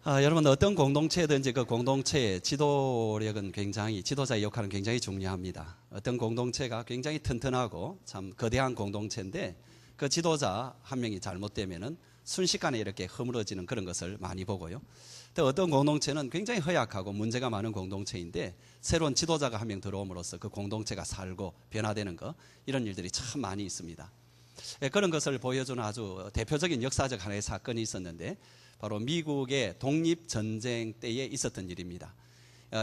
여러분 어떤 공동체든지 그 공동체의 지도력은 굉장히 지도자의 역할은 굉장히 중요합니다. 어떤 공동체가 굉장히 튼튼하고 참 거대한 공동체인데 그 지도자 한 명이 잘못되면은 순식간에 이렇게 허물어지는 그런 것을 많이 보고요. 또 어떤 공동체는 굉장히 허약하고 문제가 많은 공동체인데 새로운 지도자가 한 명 들어옴으로써 그 공동체가 살고 변화되는 거 이런 일들이 참 많이 있습니다. 그런 것을 보여주는 아주 대표적인 역사적 하나의 사건이 있었는데 바로 미국의 독립전쟁 때에 있었던 일입니다.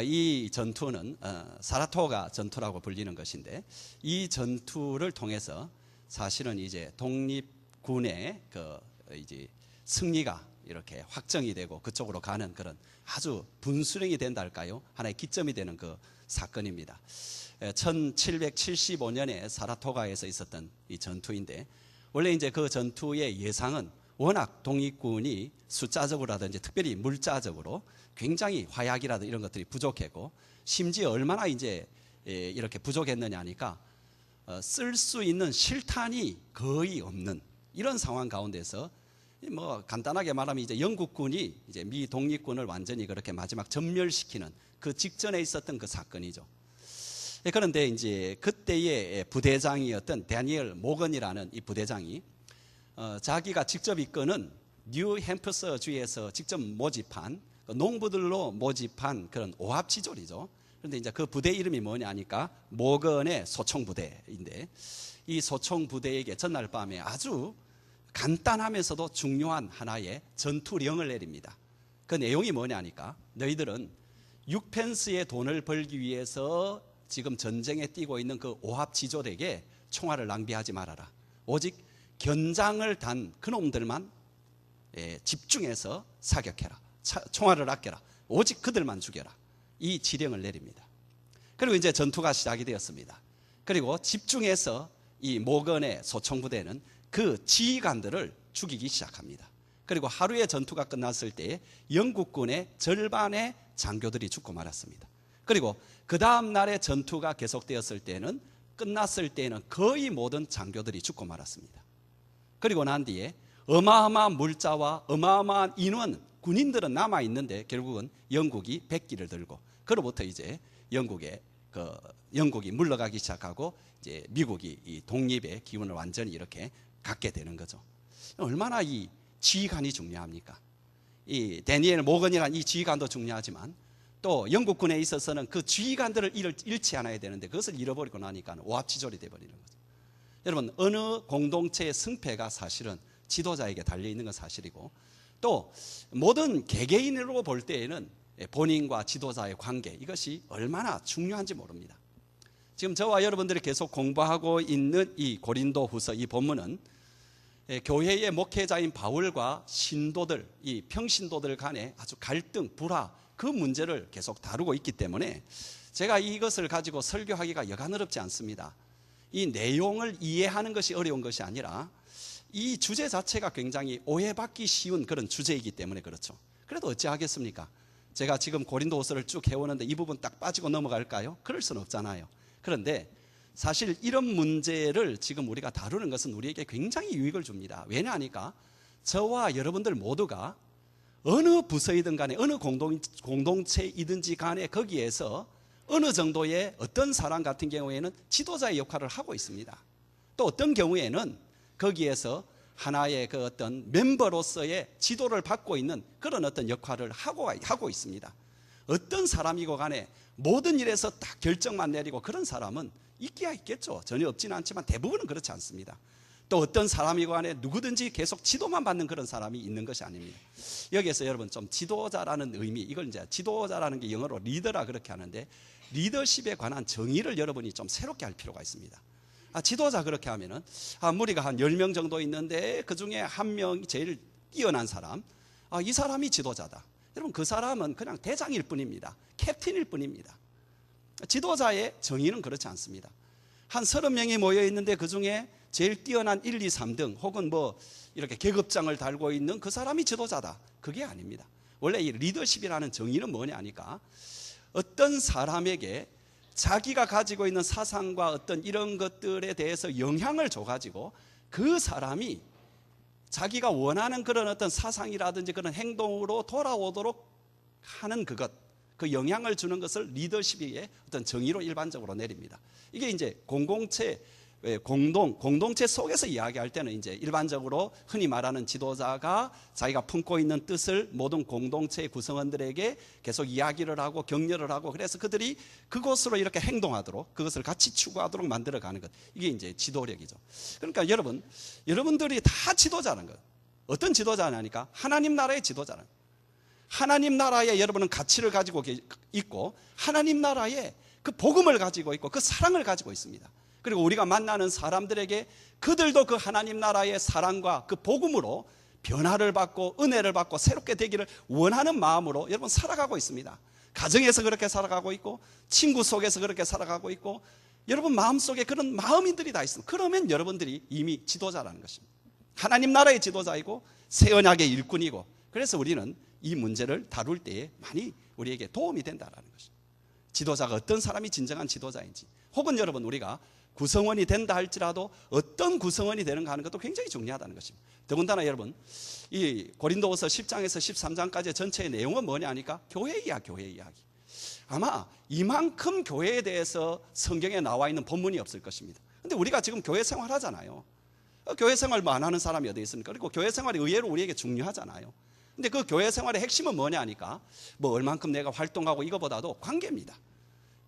이 전투는 사라토가 전투라고 불리는 것인데 이 전투를 통해서 사실은 이제 독립군의 이제 승리가 이렇게 확정이 되고 그쪽으로 가는 그런 아주 분수령이 된다 할까요? 하나의 기점이 되는 그 사건입니다. 1775년에 사라토가에서 있었던 이 전투인데 원래 이제 그 전투의 예상은 워낙 독립군이 숫자적으로라든지 특별히 물자적으로 굉장히 화약이라든지 이런 것들이 부족했고 심지어 얼마나 이제 이렇게 부족했느냐 하니까 쓸 수 있는 실탄이 거의 없는 이런 상황 가운데서 뭐 간단하게 말하면 이제 영국군이 이제 미 독립군을 완전히 그렇게 마지막 전멸시키는 그 직전에 있었던 그 사건이죠. 그런데 이제 그때의 부대장이었던 데니엘 모건이라는 이 부대장이 자기가 직접 이끄는 뉴햄프셔 주에서 직접 모집한 농부들로 모집한 그런 오합지졸이죠. 그런데 이제 그 부대 이름이 뭐냐 하니까 모건의 소총부대인데 이 소총부대에게 전날 밤에 아주 간단하면서도 중요한 하나의 전투령을 내립니다. 그 내용이 뭐냐 하니까 너희들은 6펜스의 돈을 벌기 위해서 지금 전쟁에 뛰고 있는 그 오합지졸에게 총알을 낭비하지 말아라. 오직 견장을 단 그놈들만 집중해서 사격해라. 총알을 아껴라. 오직 그들만 죽여라. 이 지령을 내립니다. 그리고 이제 전투가 시작이 되었습니다. 그리고 집중해서 이 모건의 소총부대는 그 지휘관들을 죽이기 시작합니다. 그리고 하루의 전투가 끝났을 때 영국군의 절반의 장교들이 죽고 말았습니다. 그리고 그 다음 날의 전투가 계속되었을 때는 끝났을 때는 거의 모든 장교들이 죽고 말았습니다. 그리고 난 뒤에 어마어마한 물자와 어마어마한 인원, 군인들은 남아있는데 결국은 영국이 백기를 들고 그로부터 이제 영국이 물러가기 시작하고 이제 미국이 이 독립의 기운을 완전히 이렇게 갖게 되는 거죠. 얼마나 이 지휘관이 중요합니까? 이 데니엘 모건이라는 이 지휘관도 중요하지만 또 영국군에 있어서는 그 지휘관들을 잃지 않아야 되는데 그것을 잃어버리고 나니까 오합지졸이 되어버리는 거죠. 여러분 어느 공동체의 승패가 사실은 지도자에게 달려있는 건 사실이고 또 모든 개개인으로 볼 때에는 본인과 지도자의 관계 이것이 얼마나 중요한지 모릅니다. 지금 저와 여러분들이 계속 공부하고 있는 이 고린도 후서 이 본문은 교회의 목회자인 바울과 신도들, 이 평신도들 간의 아주 갈등, 불화 그 문제를 계속 다루고 있기 때문에 제가 이것을 가지고 설교하기가 여간 어렵지 않습니다. 이 내용을 이해하는 것이 어려운 것이 아니라 이 주제 자체가 굉장히 오해받기 쉬운 그런 주제이기 때문에 그렇죠. 그래도 어찌하겠습니까? 제가 지금 고린도후서를 쭉 해오는데 이 부분 딱 빠지고 넘어갈까요? 그럴 수는 없잖아요. 그런데 사실 이런 문제를 지금 우리가 다루는 것은 우리에게 굉장히 유익을 줍니다. 왜냐하니까 저와 여러분들 모두가 어느 부서이든 간에 어느 공동체이든지 간에 거기에서 어느 정도의 어떤 사람 같은 경우에는 지도자의 역할을 하고 있습니다. 또 어떤 경우에는 거기에서 하나의 그 어떤 멤버로서의 지도를 받고 있는 그런 어떤 역할을 하고 있습니다. 어떤 사람이고 간에 모든 일에서 딱 결정만 내리고 그런 사람은 있기야 있겠죠. 전혀 없지는 않지만 대부분은 그렇지 않습니다. 또 어떤 사람이고 간에 누구든지 계속 지도만 받는 그런 사람이 있는 것이 아닙니다. 여기에서 여러분 좀 지도자라는 의미, 이걸 이제 지도자라는 게 영어로 리더라 그렇게 하는데 리더십에 관한 정의를 여러분이 좀 새롭게 할 필요가 있습니다. 지도자 그렇게 하면은 무리가 한 10명 정도 있는데 그 중에 한 명이 제일 뛰어난 사람, 이 사람이 지도자다. 여러분 그 사람은 그냥 대장일 뿐입니다. 캡틴일 뿐입니다. 지도자의 정의는 그렇지 않습니다. 한 30명이 모여 있는데 그 중에 제일 뛰어난 1, 2, 3등 혹은 뭐 이렇게 계급장을 달고 있는 그 사람이 지도자다. 그게 아닙니다. 원래 이 리더십이라는 정의는 뭐냐 하니까 어떤 사람에게 자기가 가지고 있는 사상과 어떤 이런 것들에 대해서 영향을 줘가지고 그 사람이 자기가 원하는 그런 어떤 사상이라든지 그런 행동으로 돌아오도록 하는 그 영향을 주는 것을 리더십의 어떤 정의로 일반적으로 내립니다. 이게 이제 공동체 속에서 이야기할 때는 이제 일반적으로 흔히 말하는 지도자가 자기가 품고 있는 뜻을 모든 공동체의 구성원들에게 계속 이야기를 하고 격려를 하고, 그래서 그들이 그곳으로 이렇게 행동하도록, 그것을 같이 추구하도록 만들어가는 것, 이게 이제 지도력이죠. 그러니까 여러분들이 다 지도자는 것. 어떤 지도자냐니까 하나님 나라의 지도자는, 하나님 나라에 여러분은 가치를 가지고 있고 하나님 나라에 그 복음을 가지고 있고 그 사랑을 가지고 있습니다. 그리고 우리가 만나는 사람들에게 그들도 그 하나님 나라의 사랑과 그 복음으로 변화를 받고 은혜를 받고 새롭게 되기를 원하는 마음으로 여러분 살아가고 있습니다. 가정에서 그렇게 살아가고 있고 친구 속에서 그렇게 살아가고 있고 여러분 마음속에 그런 마음인들이 다 있습니다. 그러면 여러분들이 이미 지도자라는 것입니다. 하나님 나라의 지도자이고 새 언약의 일꾼이고, 그래서 우리는 이 문제를 다룰 때에 많이 우리에게 도움이 된다는 것입니다. 지도자가 어떤 사람이 진정한 지도자인지, 혹은 여러분 우리가 구성원이 된다 할지라도 어떤 구성원이 되는가 하는 것도 굉장히 중요하다는 것입니다. 더군다나 여러분 이 고린도후서 10장에서 13장까지의 전체의 내용은 뭐냐 하니까 교회 이야기. 아마 이만큼 교회에 대해서 성경에 나와 있는 본문이 없을 것입니다. 근데 우리가 지금 교회 생활하잖아요. 교회 생활 뭐 안 하는 사람이 어디 있습니까? 그리고 교회 생활이 의외로 우리에게 중요하잖아요. 근데 그 교회 생활의 핵심은 뭐냐 하니까 뭐 얼만큼 내가 활동하고 이거보다도 관계입니다.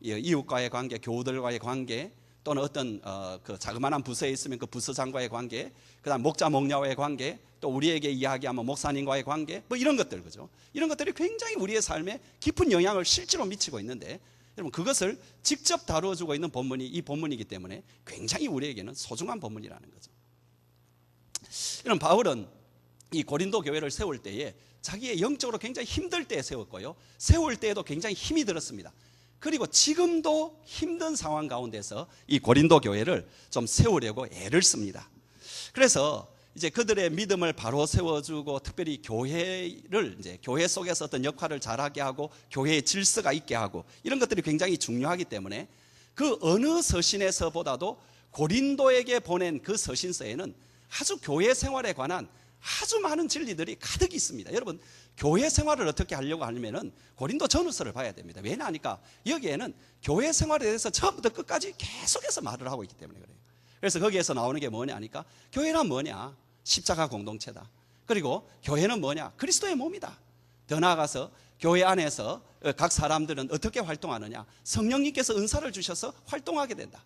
이웃과의 관계, 교우들과의 관계, 또는 어떤 그 자그마한 부서에 있으면 그 부서장과의 관계, 그다음 목자 목녀와의 관계, 또 우리에게 이야기하면 목사님과의 관계, 뭐 이런 것들, 그죠? 이런 것들이 굉장히 우리의 삶에 깊은 영향을 실제로 미치고 있는데, 여러분 그것을 직접 다루어주고 있는 본문이 이 본문이기 때문에 굉장히 우리에게는 소중한 본문이라는 거죠. 이런 바울은 이 고린도 교회를 세울 때에 자기의 영적으로 굉장히 힘들 때에 세웠고요, 세울 때에도 굉장히 힘이 들었습니다. 그리고 지금도 힘든 상황 가운데서 이 고린도 교회를 좀 세우려고 애를 씁니다. 그래서 이제 그들의 믿음을 바로 세워주고, 특별히 교회를 이제 교회 속에서 어떤 역할을 잘하게 하고 교회의 질서가 있게 하고, 이런 것들이 굉장히 중요하기 때문에 그 어느 서신에서보다도 고린도에게 보낸 그 서신서에는 아주 교회 생활에 관한 아주 많은 진리들이 가득 있습니다. 여러분 교회 생활을 어떻게 하려고 하면은 고린도 전후서를 봐야 됩니다. 왜냐하니까 여기에는 교회 생활에 대해서 처음부터 끝까지 계속해서 말을 하고 있기 때문에 그래요. 그래서 거기에서 나오는 게 뭐냐 하니까 교회란 뭐냐? 십자가 공동체다. 그리고 교회는 뭐냐? 그리스도의 몸이다. 더 나아가서 교회 안에서 각 사람들은 어떻게 활동하느냐? 성령님께서 은사를 주셔서 활동하게 된다.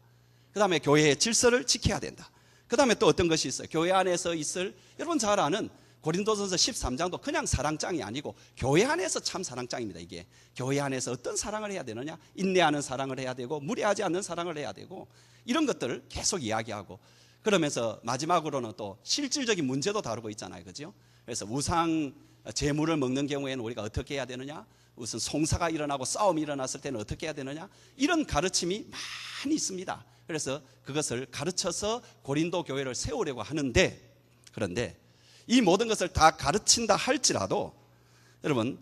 그 다음에 교회의 질서를 지켜야 된다. 그 다음에 또 어떤 것이 있어요? 교회 안에서 있을, 여러분 잘 아는 고린도전서 13장도 그냥 사랑장이 아니고 교회 안에서 참 사랑장입니다. 이게 교회 안에서 어떤 사랑을 해야 되느냐? 인내하는 사랑을 해야 되고 무례하지 않는 사랑을 해야 되고, 이런 것들을 계속 이야기하고, 그러면서 마지막으로는 또 실질적인 문제도 다루고 있잖아요. 그죠? 그래서 우상 제물을 먹는 경우에는 우리가 어떻게 해야 되느냐? 무슨 송사가 일어나고 싸움이 일어났을 때는 어떻게 해야 되느냐? 이런 가르침이 많이 있습니다. 그래서 그것을 가르쳐서 고린도 교회를 세우려고 하는데, 그런데 이 모든 것을 다 가르친다 할지라도 여러분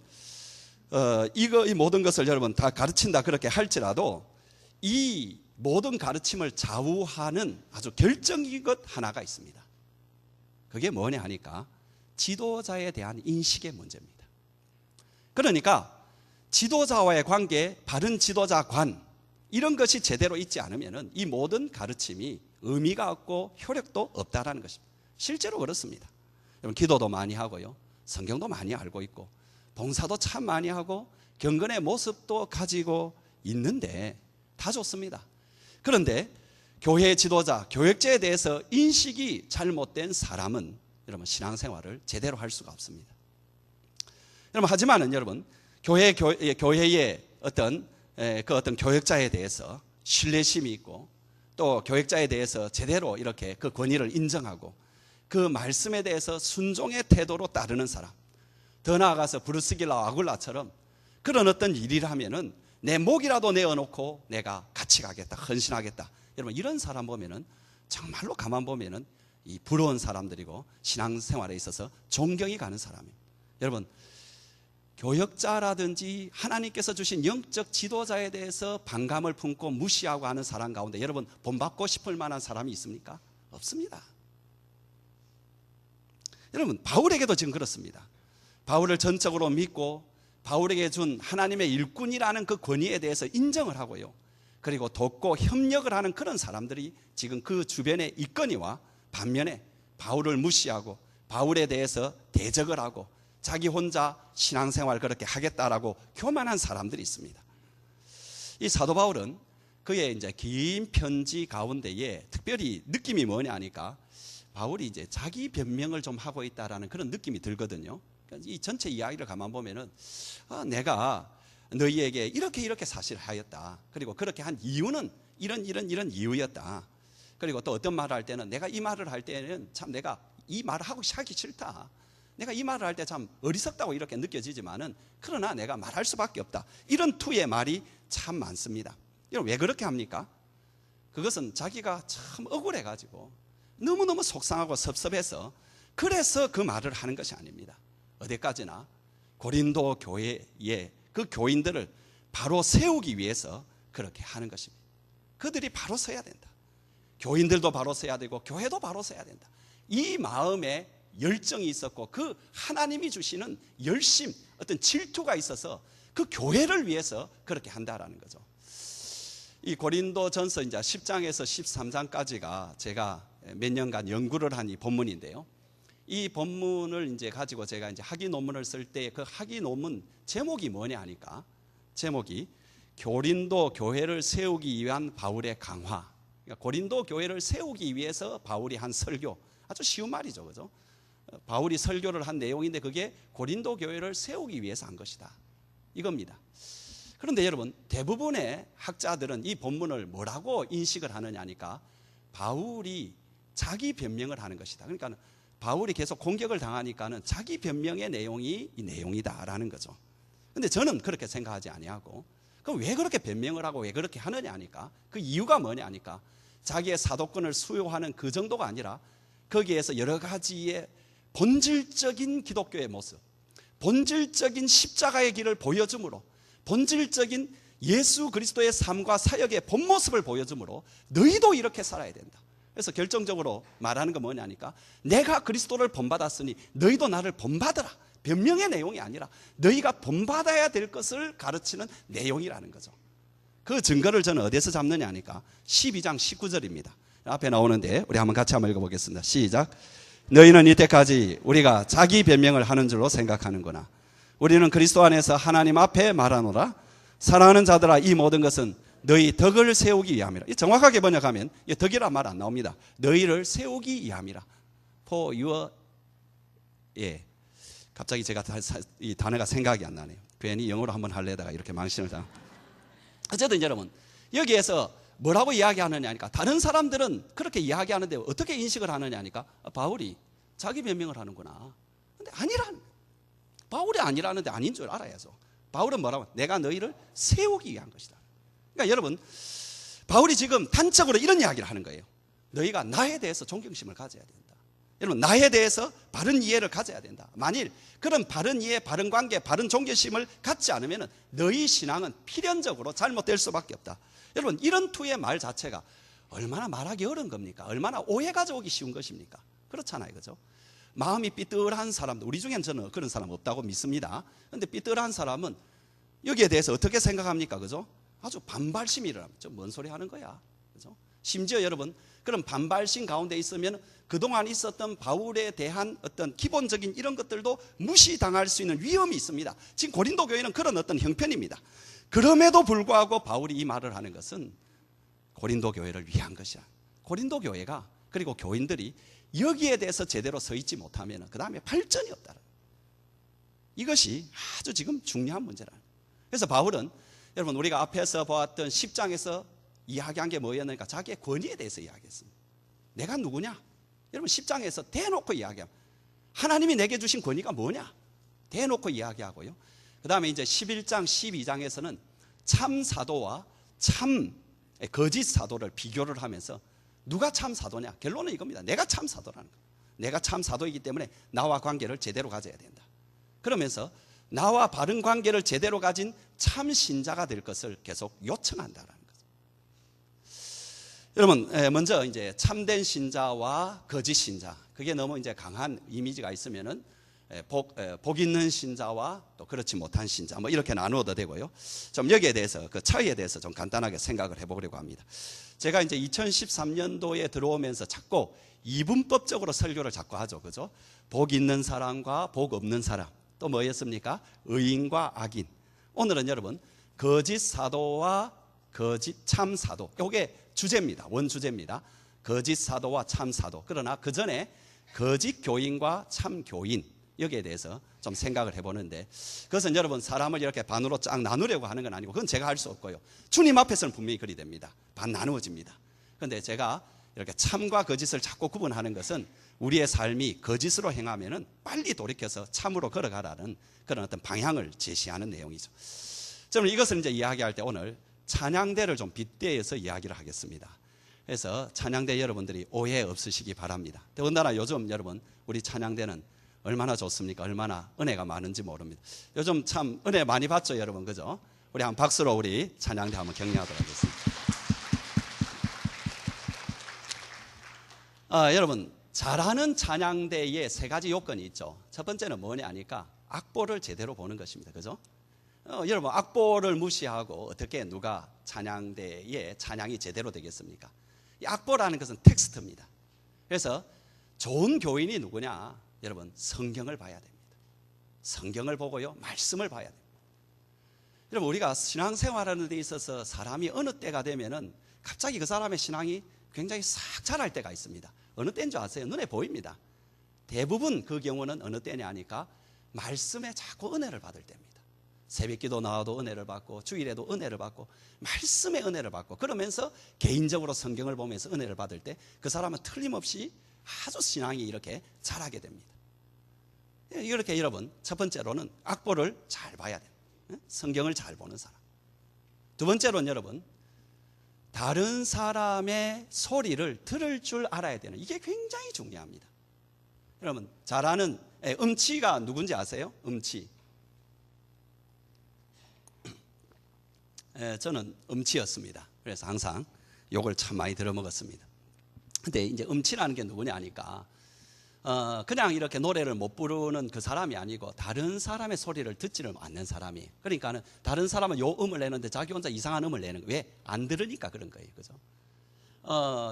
이 모든 것을 여러분 다 가르친다 그렇게 할지라도 이 모든 가르침을 좌우하는 아주 결정적인 것 하나가 있습니다. 그게 뭐냐 하니까 지도자에 대한 인식의 문제입니다. 그러니까 지도자와의 관계, 바른 지도자관, 이런 것이 제대로 있지 않으면 이 모든 가르침이 의미가 없고 효력도 없다라는 것입니다. 실제로 그렇습니다. 여러분 기도도 많이 하고요, 성경도 많이 알고 있고, 봉사도 참 많이 하고, 경건의 모습도 가지고 있는데 다 좋습니다. 그런데 교회의 지도자, 교역자에 대해서 인식이 잘못된 사람은 여러분 신앙생활을 제대로 할 수가 없습니다. 여러분 하지만은 여러분 교회의 어떤 교역자에 대해서 신뢰심이 있고, 또 교역자에 대해서 제대로 이렇게 그 권위를 인정하고 그 말씀에 대해서 순종의 태도로 따르는 사람, 더 나아가서 브루스길라와 아굴라처럼 그런 어떤 일을 하면은 내 목이라도 내어놓고 내가 같이 가겠다, 헌신하겠다, 여러분 이런 사람 보면은 정말로 가만 보면은 이 부러운 사람들이고 신앙생활에 있어서 존경이 가는 사람이에요. 여러분 교역자라든지 하나님께서 주신 영적 지도자에 대해서 반감을 품고 무시하고 하는 사람 가운데 여러분 본받고 싶을 만한 사람이 있습니까? 없습니다. 여러분, 바울에게도 지금 그렇습니다. 바울을 전적으로 믿고 바울에게 준 하나님의 일꾼이라는 그 권위에 대해서 인정을 하고요, 그리고 돕고 협력을 하는 그런 사람들이 지금 그 주변에 있거니와, 반면에 바울을 무시하고 바울에 대해서 대적을 하고 자기 혼자 신앙생활 그렇게 하겠다라고 교만한 사람들이 있습니다. 이 사도 바울은 그의 이제 긴 편지 가운데에 특별히 느낌이 뭐냐 하니까, 바울이 이제 자기 변명을 좀 하고 있다라는 그런 느낌이 들거든요. 이 전체 이야기를 가만 보면은, 내가 너희에게 이렇게 사실을 하였다. 그리고 그렇게 한 이유는 이런 이유였다. 그리고 또 어떤 말을 할 때는, 내가 이 말을 할 때는 참 내가 이 말을 하기 싫다. 내가 이 말을 할 때 참 어리석다고 이렇게 느껴지지만은, 그러나 내가 말할 수밖에 없다. 이런 투의 말이 참 많습니다. 여러분, 왜 그렇게 합니까? 그것은 자기가 참 억울해가지고 너무너무 속상하고 섭섭해서 그래서 그 말을 하는 것이 아닙니다. 어디까지나 고린도 교회의 그 교인들을 바로 세우기 위해서 그렇게 하는 것입니다. 그들이 바로 서야 된다. 교인들도 바로 서야 되고 교회도 바로 서야 된다. 이 마음에 열정이 있었고 그 하나님이 주시는 열심, 어떤 질투가 있어서 그 교회를 위해서 그렇게 한다라는 거죠. 이 고린도전서 이제 10장에서 13장까지가 제가 몇 년간 연구를 한 이 본문인데요. 이 본문을 이제 가지고 제가 이제 학위 논문을 쓸 때 그 학위 논문 제목이 뭐냐 하니까, 제목이 고린도 교회를 세우기 위한 바울의 강화. 그러니까 고린도 교회를 세우기 위해서 바울이 한 설교. 아주 쉬운 말이죠, 그죠? 바울이 설교를 한 내용인데 그게 고린도 교회를 세우기 위해서 한 것이다, 이겁니다. 그런데 여러분, 대부분의 학자들은 이 본문을 뭐라고 인식을 하느냐 하니까, 바울이 자기 변명을 하는 것이다. 그러니까 바울이 계속 공격을 당하니까는 자기 변명의 내용이 이 내용이다라는 거죠. 그런데 저는 그렇게 생각하지 아니하고, 그럼 왜 그렇게 변명을 하고 왜 그렇게 하느냐 하니까, 그 이유가 뭐냐 하니까, 자기의 사도권을 수용하는 그 정도가 아니라 거기에서 여러 가지의 본질적인 기독교의 모습, 본질적인 십자가의 길을 보여줌으로, 본질적인 예수 그리스도의 삶과 사역의 본 모습을 보여줌으로 너희도 이렇게 살아야 된다. 그래서 결정적으로 말하는 건 뭐냐니까, 내가 그리스도를 본받았으니 너희도 나를 본받으라. 변명의 내용이 아니라 너희가 본받아야 될 것을 가르치는 내용이라는 거죠. 그 증거를 저는 어디에서 잡느냐 하니까 12장 19절입니다. 앞에 나오는데 우리 한번 같이 한번 읽어보겠습니다. 시작. 너희는 이때까지 우리가 자기 변명을 하는 줄로 생각하는구나. 우리는 그리스도 안에서 하나님 앞에 말하노라. 사랑하는 자들아, 이 모든 것은 너희 덕을 세우기 위함이라. 정확하게 번역하면 덕이란 말 안 나옵니다. 너희를 세우기 위함이라. For your, 갑자기 제가 이 단어가 생각이 안 나네요. 괜히 영어로 한번 하려다가 이렇게 망신을 당. 어쨌든 여러분, 여기에서 뭐라고 이야기하느냐 하니까, 다른 사람들은 그렇게 이야기하는데 어떻게 인식을 하느냐 하니까, 바울이 자기 변명을 하는구나. 근데 아니라는, 바울이 아니라는데 아닌 줄 알아야죠. 바울은 뭐라고? 내가 너희를 세우기 위한 것이다. 그러니까 여러분, 바울이 지금 단적으로 이런 이야기를 하는 거예요. 너희가 나에 대해서 존경심을 가져야 된다. 여러분, 나에 대해서 바른 이해를 가져야 된다. 만일 그런 바른 이해, 바른 관계, 바른 존경심을 갖지 않으면 너희 신앙은 필연적으로 잘못될 수밖에 없다. 여러분, 이런 투의 말 자체가 얼마나 말하기 어려운 겁니까? 얼마나 오해 가져오기 쉬운 것입니까? 그렇잖아요, 그죠? 마음이 삐뚤한 사람도, 우리 중엔 저는 그런 사람 없다고 믿습니다. 그런데 삐뚤한 사람은 여기에 대해서 어떻게 생각합니까? 그죠? 아주 반발심이 일어납니다. 뭔 소리 하는 거야? 그죠? 심지어 여러분, 그런 반발심 가운데 있으면 그동안 있었던 바울에 대한 어떤 기본적인 이런 것들도 무시당할 수 있는 위험이 있습니다. 지금 고린도 교회는 그런 어떤 형편입니다. 그럼에도 불구하고 바울이 이 말을 하는 것은 고린도 교회를 위한 것이야. 고린도 교회가, 그리고 교인들이 여기에 대해서 제대로 서 있지 못하면 그 다음에 발전이 없다. 이것이 아주 지금 중요한 문제라는. 그래서 바울은 여러분, 우리가 앞에서 보았던 10장에서 이야기한 게 뭐였는가? 자기의 권위에 대해서 이야기했습니다. 내가 누구냐? 여러분, 10장에서 대놓고 이야기합니다. 하나님이 내게 주신 권위가 뭐냐? 대놓고 이야기하고요. 그 다음에 이제 11장, 12장에서는 참 사도와 참 거짓 사도를 비교를 하면서 누가 참 사도냐? 결론은 이겁니다. 내가 참 사도라는 거예요. 내가 참 사도이기 때문에 나와 관계를 제대로 가져야 된다. 그러면서 나와 바른 관계를 제대로 가진 참 신자가 될 것을 계속 요청한다라는 거죠. 여러분, 먼저 이제 참된 신자와 거짓 신자, 그게 너무 이제 강한 이미지가 있으면은 복 있는 신자와 또 그렇지 못한 신자, 뭐 이렇게 나누어도 되고요. 좀 여기에 대해서, 그 차이에 대해서 좀 간단하게 생각을 해보려고 합니다. 제가 이제 2013년도에 들어오면서 자꾸 이분법적으로 설교를 자꾸 하죠. 그죠? 복 있는 사람과 복 없는 사람. 또 뭐였습니까? 의인과 악인. 오늘은 여러분, 거짓 사도와 거짓 참 사도. 이게 주제입니다. 원주제입니다. 거짓 사도와 참 사도. 그러나 그 전에 거짓 교인과 참 교인. 여기에 대해서 좀 생각을 해보는데, 그것은 여러분 사람을 이렇게 반으로 쫙 나누려고 하는 건 아니고, 그건 제가 할 수 없고요. 주님 앞에서는 분명히 그리 됩니다. 반 나누어집니다. 그런데 제가 이렇게 참과 거짓을 자꾸 구분하는 것은 우리의 삶이 거짓으로 행하면은 빨리 돌이켜서 참으로 걸어가라는 그런 어떤 방향을 제시하는 내용이죠. 저는 이것을 이제 이야기할 때 오늘 찬양대를 좀 빗대어서 이야기를 하겠습니다. 그래서 찬양대 여러분들이 오해 없으시기 바랍니다. 더군다나 요즘 여러분 우리 찬양대는 얼마나 좋습니까? 얼마나 은혜가 많은지 모릅니다. 요즘 참 은혜 많이 받죠, 여러분. 그죠? 우리 한 박수로 우리 찬양대 한번 격려하도록 하겠습니다. 여러분, 잘하는 찬양대에 세 가지 요건이 있죠. 첫 번째는 뭐냐 하니까 악보를 제대로 보는 것입니다. 그죠? 여러분, 악보를 무시하고 어떻게 누가 찬양대에 찬양이 제대로 되겠습니까? 이 악보라는 것은 텍스트입니다. 그래서 좋은 교인이 누구냐? 여러분, 성경을 봐야 됩니다. 성경을 보고요, 말씀을 봐야 됩니다. 여러분, 우리가 신앙생활하는 데 있어서 사람이 어느 때가 되면은 갑자기 그 사람의 신앙이 굉장히 싹 자랄 때가 있습니다. 어느 때인 줄 아세요? 눈에 보입니다. 대부분 그 경우는 어느 때냐 하니까 말씀에 자꾸 은혜를 받을 때입니다. 새벽기도 나와도 은혜를 받고 주일에도 은혜를 받고 말씀에 은혜를 받고 그러면서 개인적으로 성경을 보면서 은혜를 받을 때 그 사람은 틀림없이 아주 신앙이 이렇게 자라게 됩니다. 이렇게 여러분, 첫 번째로는 악보를 잘 봐야 돼요. 성경을 잘 보는 사람. 두 번째로는 여러분, 다른 사람의 소리를 들을 줄 알아야 되는, 이게 굉장히 중요합니다. 여러분, 잘 아는 음치가 누군지 아세요? 음치. 저는 음치였습니다. 그래서 항상 욕을 참 많이 들어먹었습니다. 근데 이제 음치라는 게 누구냐 하니까 그냥 이렇게 노래를 못 부르는 그 사람이 아니고 다른 사람의 소리를 듣지를 않는 사람이. 그러니까는 다른 사람은 요 음을 내는데 자기 혼자 이상한 음을 내는 거예요. 왜? 안 들으니까 그런 거예요. 그죠?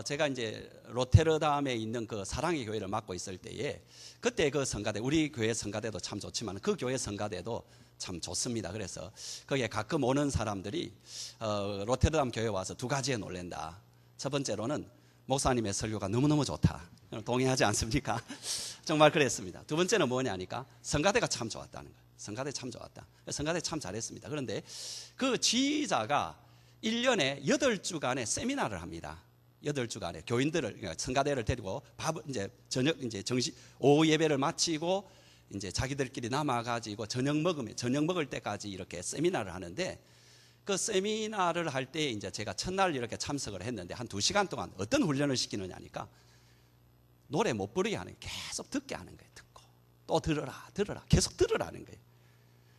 제가 이제 로테르담에 있는 그 사랑의 교회를 맡고 있을 때에 그때 그 성가대, 우리 교회 성가대도 참 좋지만 그 교회 성가대도 참 좋습니다. 그래서 거기에 가끔 오는 사람들이 로테르담 교회 와서 두 가지에 놀란다. 첫 번째로는 목사님의 설교가 너무너무 좋다. 동의하지 않습니까? 정말 그랬습니다. 두 번째는 뭐냐 하니까 성가대가 참 좋았다는 거예요. 성가대 참 좋았다. 성가대 참 잘했습니다. 그런데 그 지휘자가 1년에 8주간의 세미나를 합니다. 8주간의 교인들을, 그러니까 성가대를 데리고 이제 저녁, 이제 오후 예배를 마치고 이제 자기들끼리 남아가지고 저녁 먹을 때까지 이렇게 세미나를 하는데, 그 세미나를 할 때 이제 제가 첫날 이렇게 참석을 했는데 한 2시간 동안 어떤 훈련을 시키느냐 하니까 노래 못 부르게 하는, 계속 듣게 하는 거예요. 듣고 또 들으라 계속 들으라는 거예요.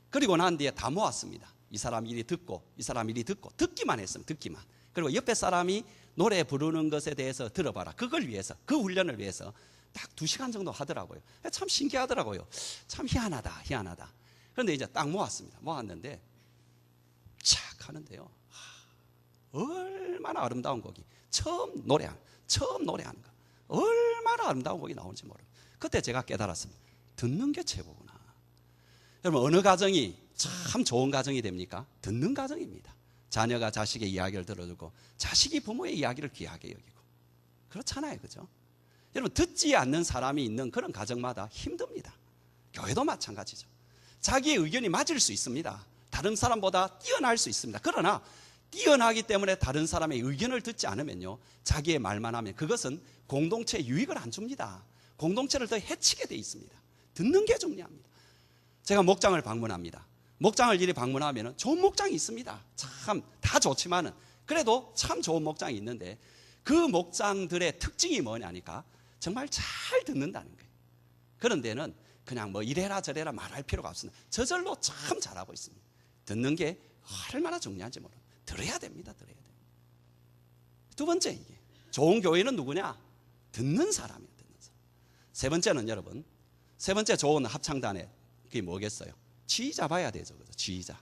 그리고 난 뒤에 다 모았습니다. 이 사람 이리 듣고 이 사람 이리 듣고, 듣기만 했으면 듣기만. 그리고 옆에 사람이 노래 부르는 것에 대해서 들어봐라. 그걸 위해서, 그 훈련을 위해서 딱 2시간 정도 하더라고요. 참 신기하더라고요. 참 희한하다. 그런데 이제 딱 모았는데 착 하는데요, 얼마나 아름다운 곡이, 처음 노래하는 거, 얼마나 아름다운 곡이 나오는지 모릅니다. 그때 제가 깨달았습니다. 듣는 게 최고구나. 여러분, 어느 가정이 참 좋은 가정이 됩니까? 듣는 가정입니다. 자녀가 자식의 이야기를 들어주고 자식이 부모의 이야기를 귀하게 여기고, 그렇잖아요. 그죠? 여러분, 듣지 않는 사람이 있는 그런 가정마다 힘듭니다. 교회도 마찬가지죠. 자기의 의견이 맞을 수 있습니다. 다른 사람보다 뛰어날 수 있습니다. 그러나 뛰어나기 때문에 다른 사람의 의견을 듣지 않으면요, 자기의 말만 하면 그것은 공동체에 유익을 안 줍니다. 공동체를 더 해치게 돼 있습니다. 듣는 게 중요합니다. 제가 목장을 방문합니다. 목장을 이리 방문하면 좋은 목장이 있습니다. 참 다 좋지만은 그래도 참 좋은 목장이 있는데, 그 목장들의 특징이 뭐냐니까 정말 잘 듣는다는 거예요. 그런 데는 그냥 뭐 이래라 저래라 말할 필요가 없습니다. 저절로 참 잘하고 있습니다. 듣는 게 얼마나 중요한지 모릅니다. 들어야 됩니다. 두 번째, 이게 좋은 교회는 누구냐? 듣는 사람이에요. 듣는 사람. 세 번째는 여러분, 세 번째 좋은 합창단에 그게 뭐겠어요? 지휘자 봐야 되죠. 그죠? 지휘자.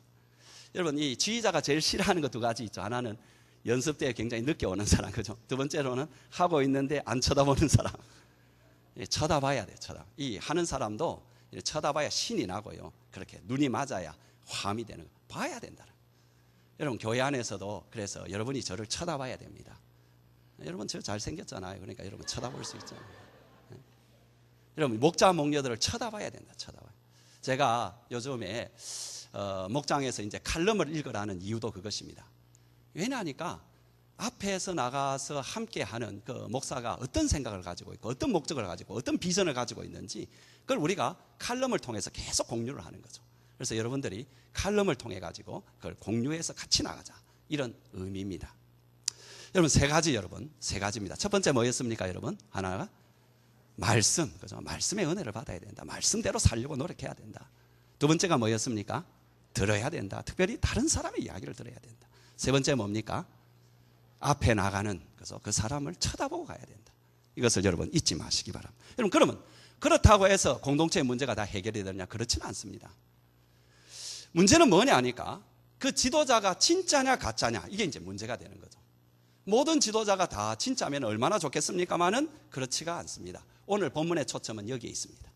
여러분, 이 지휘자가 제일 싫어하는 거 두 가지 있죠. 하나는 연습 때 굉장히 늦게 오는 사람, 그죠? 두 번째로는 하고 있는데 안 쳐다보는 사람. 쳐다봐야 돼요. 이 하는 사람도 쳐다봐야 신이 나고요. 그렇게 눈이 맞아야 화음이 되는 거. 봐야 된다. 여러분, 교회 안에서도 그래서 여러분이 저를 쳐다봐야 됩니다. 여러분, 저 잘생겼잖아요. 그러니까 여러분 쳐다볼 수 있잖아요. 여러분, 목자 목녀들을 쳐다봐야 된다. 쳐다봐요. 제가 요즘에 목장에서 이제 칼럼을 읽으라는 이유도 그것입니다. 왜냐하니까 앞에서 나가서 함께하는 그 목사가 어떤 생각을 가지고 있고 어떤 목적을 가지고 어떤 비전을 가지고 있는지 그걸 우리가 칼럼을 통해서 계속 공유를 하는 거죠. 그래서 여러분들이 칼럼을 통해 가지고 그걸 공유해서 같이 나가자, 이런 의미입니다. 여러분, 세 가지입니다. 첫 번째 뭐였습니까, 여러분? 하나가 말씀, 그죠? 말씀의 은혜를 받아야 된다. 말씀대로 살려고 노력해야 된다. 두 번째가 뭐였습니까? 들어야 된다. 특별히 다른 사람의 이야기를 들어야 된다. 세 번째 뭡니까? 앞에 나가는, 그래서 그 사람을 쳐다보고 가야 된다. 이것을 여러분 잊지 마시기 바랍니다. 여러분, 그러면 그렇다고 해서 공동체의 문제가 다 해결이 되느냐? 그렇지는 않습니다. 문제는 뭐냐 하니까 그 지도자가 진짜냐 가짜냐, 이게 이제 문제가 되는 거죠. 모든 지도자가 다 진짜면 얼마나 좋겠습니까마는 그렇지가 않습니다. 오늘 본문의 초점은 여기에 있습니다.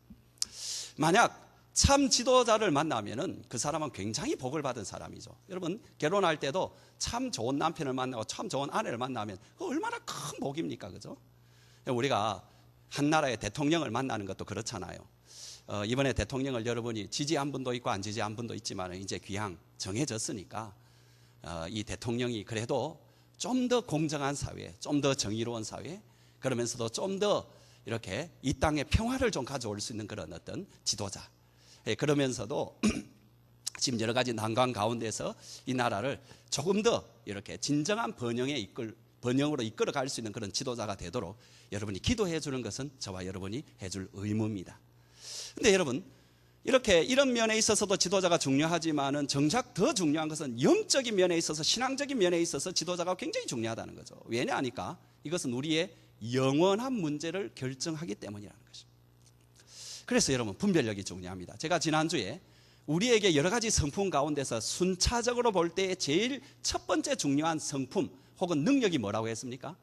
만약 참 지도자를 만나면은 그 사람은 굉장히 복을 받은 사람이죠. 여러분, 결혼할 때도 참 좋은 남편을 만나고 참 좋은 아내를 만나면 얼마나 큰 복입니까, 그죠? 우리가 한 나라의 대통령을 만나는 것도 그렇잖아요. 이번에 대통령을 여러분이 지지한 분도 있고 안 지지한 분도 있지만 이제 귀향 정해졌으니까 이 대통령이 그래도 좀 더 공정한 사회, 좀 더 정의로운 사회, 그러면서도 좀 더 이렇게 이 땅에 평화를 좀 가져올 수 있는 그런 어떤 지도자, 그러면서도 지금 여러 가지 난관 가운데서 이 나라를 조금 더 이렇게 진정한 번영으로 이끌어갈 수 있는 그런 지도자가 되도록 여러분이 기도해 주는 것은 저와 여러분이 해줄 의무입니다. 근데 여러분, 이렇게 이런 면에 있어서도 지도자가 중요하지만은 정작 더 중요한 것은 영적인 면에 있어서, 신앙적인 면에 있어서 지도자가 굉장히 중요하다는 거죠. 왜냐하니까 이것은 우리의 영원한 문제를 결정하기 때문이라는 것입니다. 그래서 여러분, 분별력이 중요합니다. 제가 지난주에 우리에게 여러 가지 성품 가운데서 순차적으로 볼 때 제일 첫 번째 중요한 성품 혹은 능력이 뭐라고 했습니까?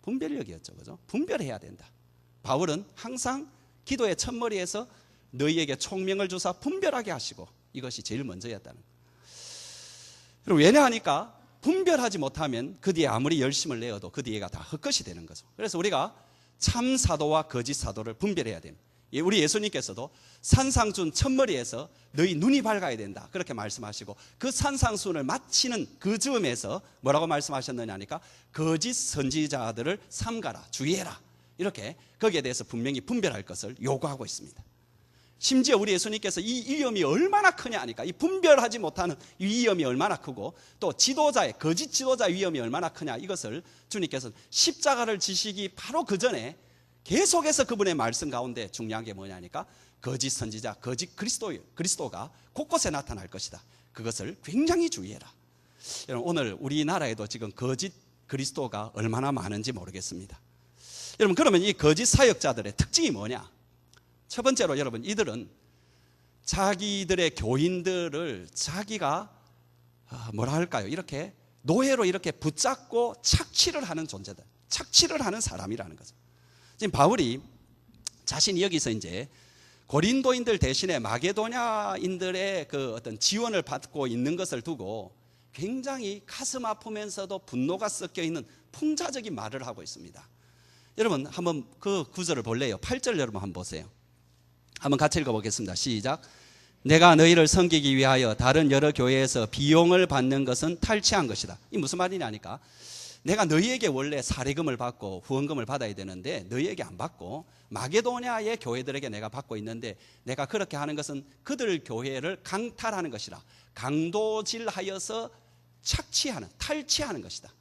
분별력이었죠. 그죠? 분별해야 된다. 바울은 항상 기도의 첫머리에서 너희에게 총명을 주사 분별하게 하시고, 이것이 제일 먼저였다는 거예요. 왜냐하니까 분별하지 못하면 그 뒤에 아무리 열심을 내어도 그 뒤에가 다 헛것이 되는 거죠. 그래서 우리가 참 사도와 거짓 사도를 분별해야 됩니다. 우리 예수님께서도 산상순 첫머리에서 너희 눈이 밝아야 된다, 그렇게 말씀하시고, 그 산상순을 마치는 그 즈음에서 뭐라고 말씀하셨느냐 하니까 거짓 선지자들을 삼가라, 주의해라, 이렇게 거기에 대해서 분명히 분별할 것을 요구하고 있습니다. 심지어 우리 예수님께서 이 위험이 얼마나 크냐 하니까, 이 분별하지 못하는 이 위험이 얼마나 크고, 또 지도자의, 거짓 지도자의 위험이 얼마나 크냐, 이것을 주님께서는 십자가를 지시기 바로 그 전에 계속해서 그분의 말씀 가운데 중요한 게 뭐냐니까 거짓 선지자, 거짓 그리스도가 곳곳에 나타날 것이다. 그것을 굉장히 주의해라. 여러분, 오늘 우리나라에도 지금 거짓 그리스도가 얼마나 많은지 모르겠습니다. 여러분, 그러면 이 거짓 사역자들의 특징이 뭐냐? 첫 번째로 여러분, 이들은 자기들의 교인들을 자기가 뭐라 할까요? 이렇게 노예로 이렇게 붙잡고 착취를 하는 존재들, 착취를 하는 사람이라는 거죠. 지금 바울이 자신이 여기서 이제 고린도인들 대신에 마게도냐인들의 그 어떤 지원을 받고 있는 것을 두고 굉장히 가슴 아프면서도 분노가 섞여 있는 풍자적인 말을 하고 있습니다. 여러분, 한번 그 구절을 볼래요? 8절 여러분 한번 보세요. 한번 같이 읽어보겠습니다. 시작. 내가 너희를 섬기기 위하여 다른 여러 교회에서 비용을 받는 것은 탈취한 것이다. 이 무슨 말이냐니까, 내가 너희에게 원래 사례금을 받고 후원금을 받아야 되는데 너희에게 안 받고 마게도냐의 교회들에게 내가 받고 있는데, 내가 그렇게 하는 것은 그들 교회를 강탈하는 것이라, 강도질하여서 착취하는, 탈취하는 것이다.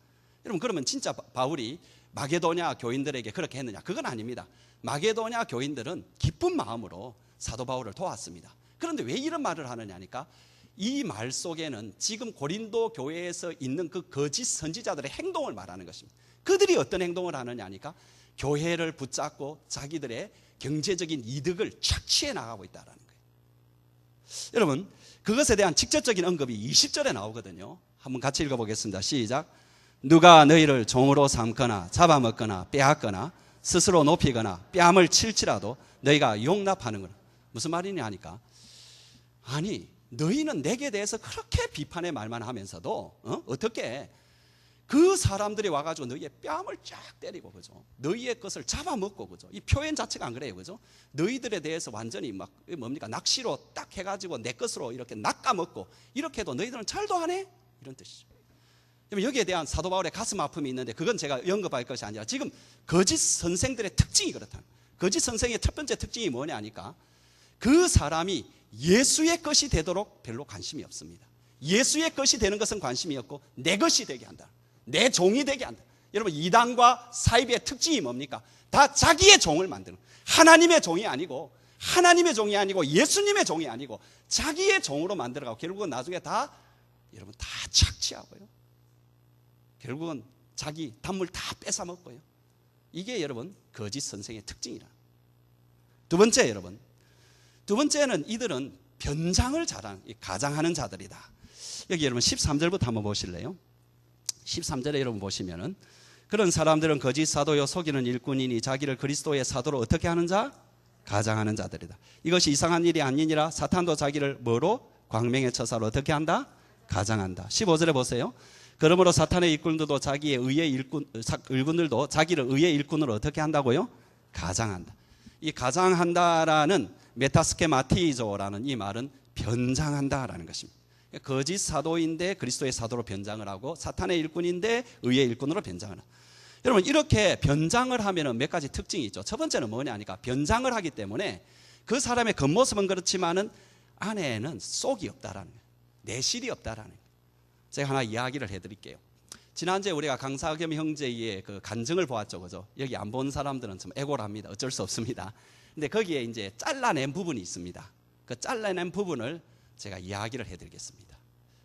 여러분, 그러면 진짜 바울이 마게도냐 교인들에게 그렇게 했느냐? 그건 아닙니다. 마게도냐 교인들은 기쁜 마음으로 사도 바울을 도왔습니다. 그런데 왜 이런 말을 하느냐니까, 이 말 속에는 지금 고린도 교회에서 있는 그 거짓 선지자들의 행동을 말하는 것입니다. 그들이 어떤 행동을 하느냐 하니까 교회를 붙잡고 자기들의 경제적인 이득을 착취해 나가고 있다는 거예요. 여러분, 그것에 대한 직접적인 언급이 20절에 나오거든요. 한번 같이 읽어보겠습니다. 시작. 누가 너희를 종으로 삼거나 잡아먹거나 빼앗거나 스스로 높이거나 뺨을 칠지라도 너희가 용납하는 거라. 무슨 말이냐 하니까, 아니 너희는 내게 대해서 그렇게 비판의 말만 하면서도 어떻게 그 사람들이 와가지고 너희의 뺨을 쫙 때리고, 그죠? 너희의 것을 잡아먹고, 그죠? 이 표현 자체가 안 그래요, 그죠? 너희들에 대해서 완전히 막 뭡니까, 낚시로 딱 해가지고 내 것으로 이렇게 낚아먹고, 이렇게 해도 너희들은 잘도 하네, 이런 뜻이죠. 여기에 대한 사도 바울의 가슴 아픔이 있는데, 그건 제가 언급할 것이 아니라 지금 거짓 선생들의 특징이 그렇다. 거짓 선생의 첫 번째 특징이 뭐냐 하니까, 그 사람이 예수의 것이 되도록 별로 관심이 없습니다. 예수의 것이 되는 것은 관심이 없고 내 것이 되게 한다, 내 종이 되게 한다. 여러분, 이단과 사이비의 특징이 뭡니까? 다 자기의 종을 만드는, 하나님의 종이 아니고 예수님의 종이 아니고 자기의 종으로 만들어가고, 결국은 나중에 다 여러분 다 착취하고요, 결국은 자기 단물 다 뺏어 먹고요. 이게 여러분 거짓 선생의 특징이라. 두 번째, 여러분, 두 번째는 이들은 변장을 가장하는 자들이다. 여기 여러분 13절부터 한번 보실래요? 13절에 여러분 보시면은, 그런 사람들은 거짓 사도요 속이는 일꾼이니 자기를 그리스도의 사도로 어떻게 하는 자? 가장하는 자들이다. 이것이 이상한 일이 아니니라. 사탄도 자기를 뭐로? 광명의 처사로 어떻게 한다? 가장한다. 15절에 보세요. 그러므로 사탄의 일꾼들도 자기의 의의 일꾼들도 자기를 의의 일꾼으로 어떻게 한다고요? 가장한다. 이 가장한다라는 메타스케마티조라는 이 말은 변장한다라는 것입니다. 거짓 사도인데 그리스도의 사도로 변장을 하고, 사탄의 일꾼인데 의의 일꾼으로 변장을 한다. 여러분, 이렇게 변장을 하면은 몇 가지 특징이 있죠. 첫 번째는 뭐냐 하니까, 변장을 하기 때문에 그 사람의 겉모습은 그렇지만은 안에는 속이 없다라는 거예요. 내실이 없다라는 거예요. 제가 하나 이야기를 해드릴게요. 지난주에 우리가 강사겸 형제의 그 간증을 보았죠, 그죠? 여기 안 본 사람들은 좀 애고랍니다. 어쩔 수 없습니다. 근데 거기에 이제 잘라낸 부분이 있습니다. 그 잘라낸 부분을 제가 이야기를 해드리겠습니다.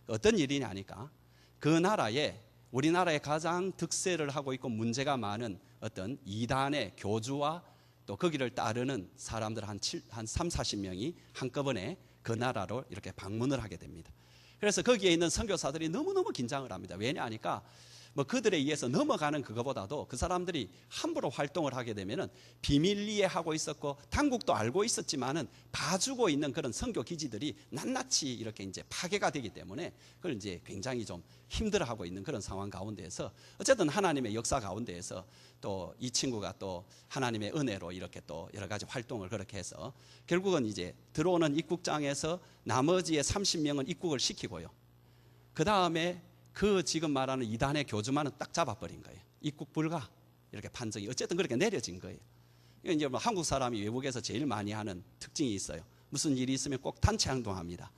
어떤 일이냐 하니까, 그 나라에, 우리나라에 가장 득세를 하고 있고 문제가 많은 어떤 이단의 교주와 또 거기를 따르는 사람들 한 3, 40명이 한꺼번에 그 나라로 이렇게 방문을 하게 됩니다. 그래서 거기에 있는 선교사들이 너무너무 긴장을 합니다. 왜냐 하니까, 뭐 그들에 의해서 넘어가는 그거보다도 그 사람들이 함부로 활동을 하게 되면은 비밀리에 하고 있었고, 당국도 알고 있었지만은 봐주고 있는 그런 선교 기지들이 낱낱이 이렇게 이제 파괴가 되기 때문에 그걸 이제 굉장히 좀 힘들어하고 있는 그런 상황 가운데에서, 어쨌든 하나님의 역사 가운데에서 또 이 친구가 또 하나님의 은혜로 이렇게 또 여러 가지 활동을 그렇게 해서 결국은 이제 들어오는 입국장에서 나머지의 30명은 입국을 시키고요, 그 다음에 그 지금 말하는 이단의 교주만은 딱 잡아버린 거예요. 입국 불가, 이렇게 판정이 어쨌든 그렇게 내려진 거예요. 이건 이제 뭐 한국 사람이 외국에서 제일 많이 하는 특징이 있어요. 무슨 일이 있으면 꼭 단체 행동합니다.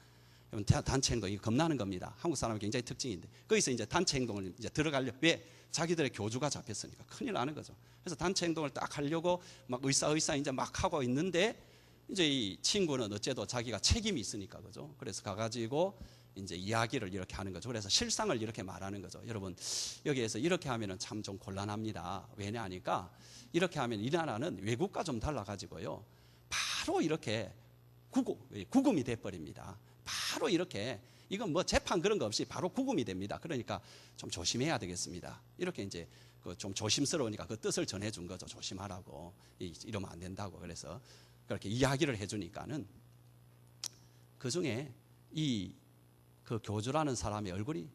단체 행동, 이거 겁나는 겁니다. 한국 사람의 굉장히 특징인데, 거기서 이제 단체 행동을 이제 들어가려, 왜? 자기들의 교주가 잡혔으니까 큰일 나는 거죠. 그래서 단체 행동을 딱 하려고 막 의사 이제 막 하고 있는데, 이제 이 친구는 어째도 자기가 책임이 있으니까, 그죠? 그래서 가가지고 이제 이야기를 이렇게 하는 거죠. 그래서 실상을 이렇게 말하는 거죠. 여러분, 여기에서 이렇게 하면은 참 좀 곤란합니다. 왜냐 하니까, 이렇게 하면 이 나라는 외국과 좀 달라가지고요, 바로 이렇게 구금이 돼버립니다. 바로 이렇게, 이건 뭐 재판 그런 거 없이 바로 구금이 됩니다. 그러니까 좀 조심해야 되겠습니다. 이렇게 이제 좀 조심스러우니까 그 뜻을 전해준 거죠. 조심하라고, 이러면 안 된다고. 그래서 그렇게 이야기를 해주니까는 그 중에 그 교주라는 사람의 얼굴이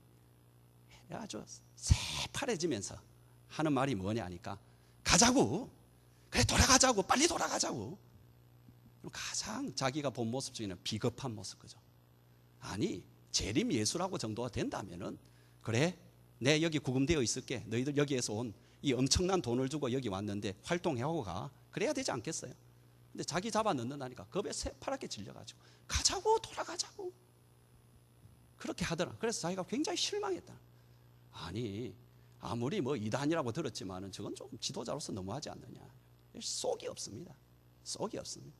아주 새파래지면서 하는 말이 뭐냐 하니까, 가자고, 그래 돌아가자고, 빨리 돌아가자고. 가장 자기가 본 모습 중에는 비겁한 모습, 그죠? 아니, 재림 예수라고 정도가 된다면은, 그래, 내 여기 구금되어 있을게, 너희들 여기에서 온 이 엄청난 돈을 주고 여기 왔는데 활동해오고 가, 그래야 되지 않겠어요? 근데 자기 잡아 넣는다니까 겁에 새파랗게 질려가지고 가자고, 돌아가자고 그렇게 하더라. 그래서 자기가 굉장히 실망했다. 아니, 아무리 뭐 이단이라고 들었지만은 저건 좀 지도자로서 너무하지 않느냐. 속이 없습니다. 속이 없습니다.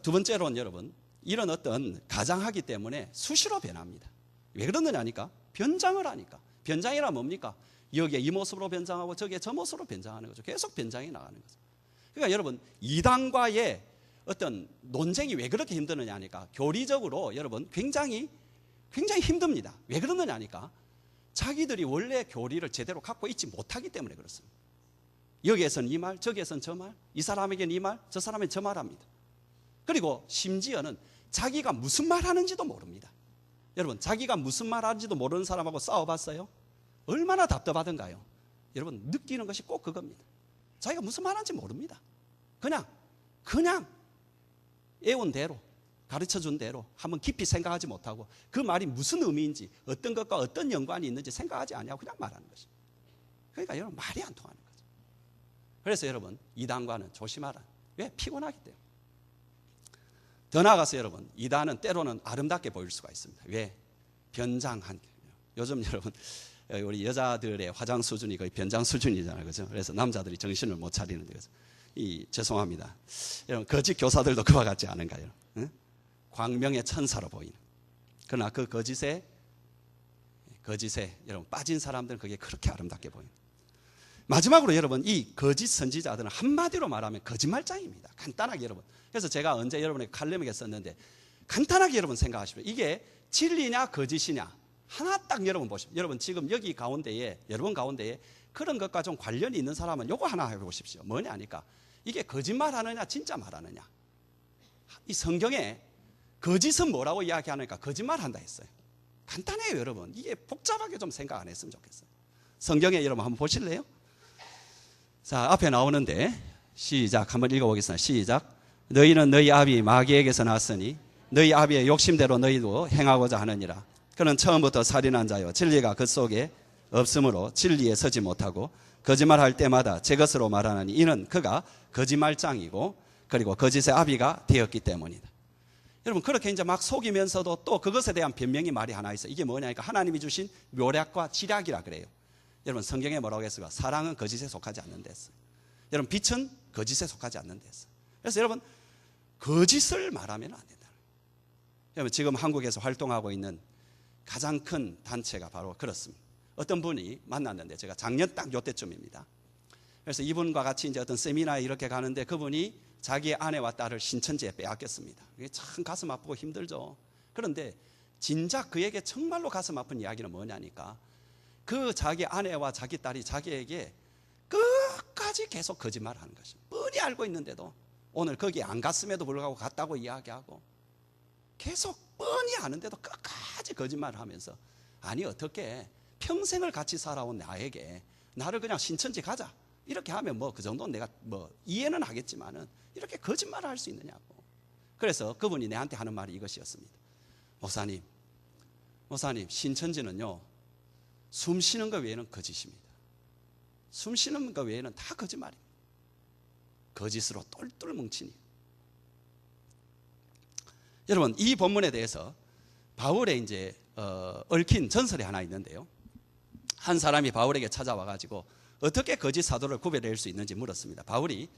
두 번째로는 여러분, 이런 어떤 가장하기 때문에 수시로 변합니다. 왜 그러느냐 하니까, 변장을 하니까. 변장이란 뭡니까? 여기에 이 모습으로 변장하고 저기에 저 모습으로 변장하는 거죠. 계속 변장이 나가는 거죠. 그러니까 여러분, 이단과의 어떤 논쟁이 왜 그렇게 힘드느냐 하니까, 교리적으로 여러분 굉장히 힘듭니다. 왜 그러느냐 하니까, 자기들이 원래 교리를 제대로 갖고 있지 못하기 때문에 그렇습니다. 여기에서는 이 말, 저기에서는 저 말, 이 사람에게는 이 말, 저 사람에게는 저 말 합니다. 그리고 심지어는 자기가 무슨 말 하는지도 모릅니다. 여러분, 자기가 무슨 말 하는지도 모르는 사람하고 싸워봤어요? 얼마나 답답하던가요? 여러분, 느끼는 것이 꼭 그겁니다. 자기가 무슨 말 하는지 모릅니다. 그냥 애운 대로, 가르쳐준 대로 한번 깊이 생각하지 못하고, 그 말이 무슨 의미인지, 어떤 것과 어떤 연관이 있는지 생각하지 않냐고 그냥 말하는 것입니다. 그러니까 여러분, 말이 안 통하는 거죠. 그래서 여러분, 이단과는 조심하라. 왜? 피곤하기 때문에. 더 나아가서 여러분, 이단은 때로는 아름답게 보일 수가 있습니다. 왜? 변장한. 요즘 여러분, 우리 여자들의 화장 수준이 거의 변장 수준이잖아요, 그죠? 그래서 남자들이 정신을 못 차리는데, 그래서 죄송합니다. 여러분, 거짓 교사들도 그와 같지 않은가요? 응? 광명의 천사로 보이는. 그러나 그 거짓에 여러분 빠진 사람들은 그게 그렇게 아름답게 보입니다. 마지막으로 여러분, 이 거짓 선지자들은 한마디로 말하면 거짓말장입니다. 간단하게 여러분. 그래서 제가 언제 여러분에게 칼럼에게 썼는데, 간단하게 여러분 생각하십시오. 이게 진리냐 거짓이냐 하나 딱 여러분 보십시오. 여러분 지금 여기 가운데에, 여러분 가운데에 그런 것과 좀 관련이 있는 사람은 요거 하나 해보십시오. 뭐냐 하니까, 이게 거짓말 하느냐 진짜 말하느냐. 이 성경에 거짓은 뭐라고 이야기하니까 거짓말 한다 했어요. 간단해요 여러분. 이게 복잡하게 좀 생각 안 했으면 좋겠어요. 성경에 여러분 한번 보실래요? 자, 앞에 나오는데 시작, 한번 읽어보겠습니다. 시작. 너희는 너희 아비 마귀에게서 났으니 너희 아비의 욕심대로 너희도 행하고자 하느니라. 그는 처음부터 살인한 자요, 진리가 그 속에 없으므로 진리에 서지 못하고 거짓말할 때마다 제 것으로 말하느니 이는 그가 거짓말장이고 그리고 거짓의 아비가 되었기 때문이다. 여러분, 그렇게 이제 막 속이면서도 또 그것에 대한 변명이 말이 하나 있어요. 이게 뭐냐니까, 하나님이 주신 묘략과 지략이라 그래요. 여러분, 성경에 뭐라고 했어요? 사랑은 거짓에 속하지 않는다 했어요. 여러분, 빛은 거짓에 속하지 않는다 했어요. 그래서 여러분, 거짓을 말하면 안 된다. 여러분, 지금 한국에서 활동하고 있는 가장 큰 단체가 바로 그렇습니다. 어떤 분이 만났는데, 제가 작년 딱 요때쯤입니다. 그래서 이분과 같이 이제 어떤 세미나에 이렇게 가는데, 그분이 자기의 아내와 딸을 신천지에 빼앗겼습니다. 이게 참 가슴 아프고 힘들죠. 그런데 진작 그에게 정말로 가슴 아픈 이야기는 뭐냐니까, 그 자기 아내와 자기 딸이 자기에게 끝까지 계속 거짓말하는 것입니다. 뻔히 알고 있는데도 오늘 거기 안 갔음에도 불구하고 갔다고 이야기하고, 계속 뻔히 아는데도 끝까지 거짓말을 하면서, 아니 어떻게 평생을 같이 살아온 나에게 나를 그냥 신천지 가자 이렇게 하면 뭐 그 정도는 내가 뭐 이해는 하겠지만은 이렇게 거짓말을 할 수 있느냐고. 그래서 그분이 내한테 하는 말이 이것이었습니다. 목사님 신천지는요, 숨 쉬는 것 외에는 거짓입니다. 숨 쉬는 것 외에는 다 거짓말입니다. 거짓으로 똘똘 뭉치니. 여러분, 이 본문에 대해서 바울의 이제 얽힌 전설이 하나 있는데요. 한 사람이 바울에게 찾아와 가지고 어떻게 거짓 사도를 구별할 수 있는지 물었습니다. 바울이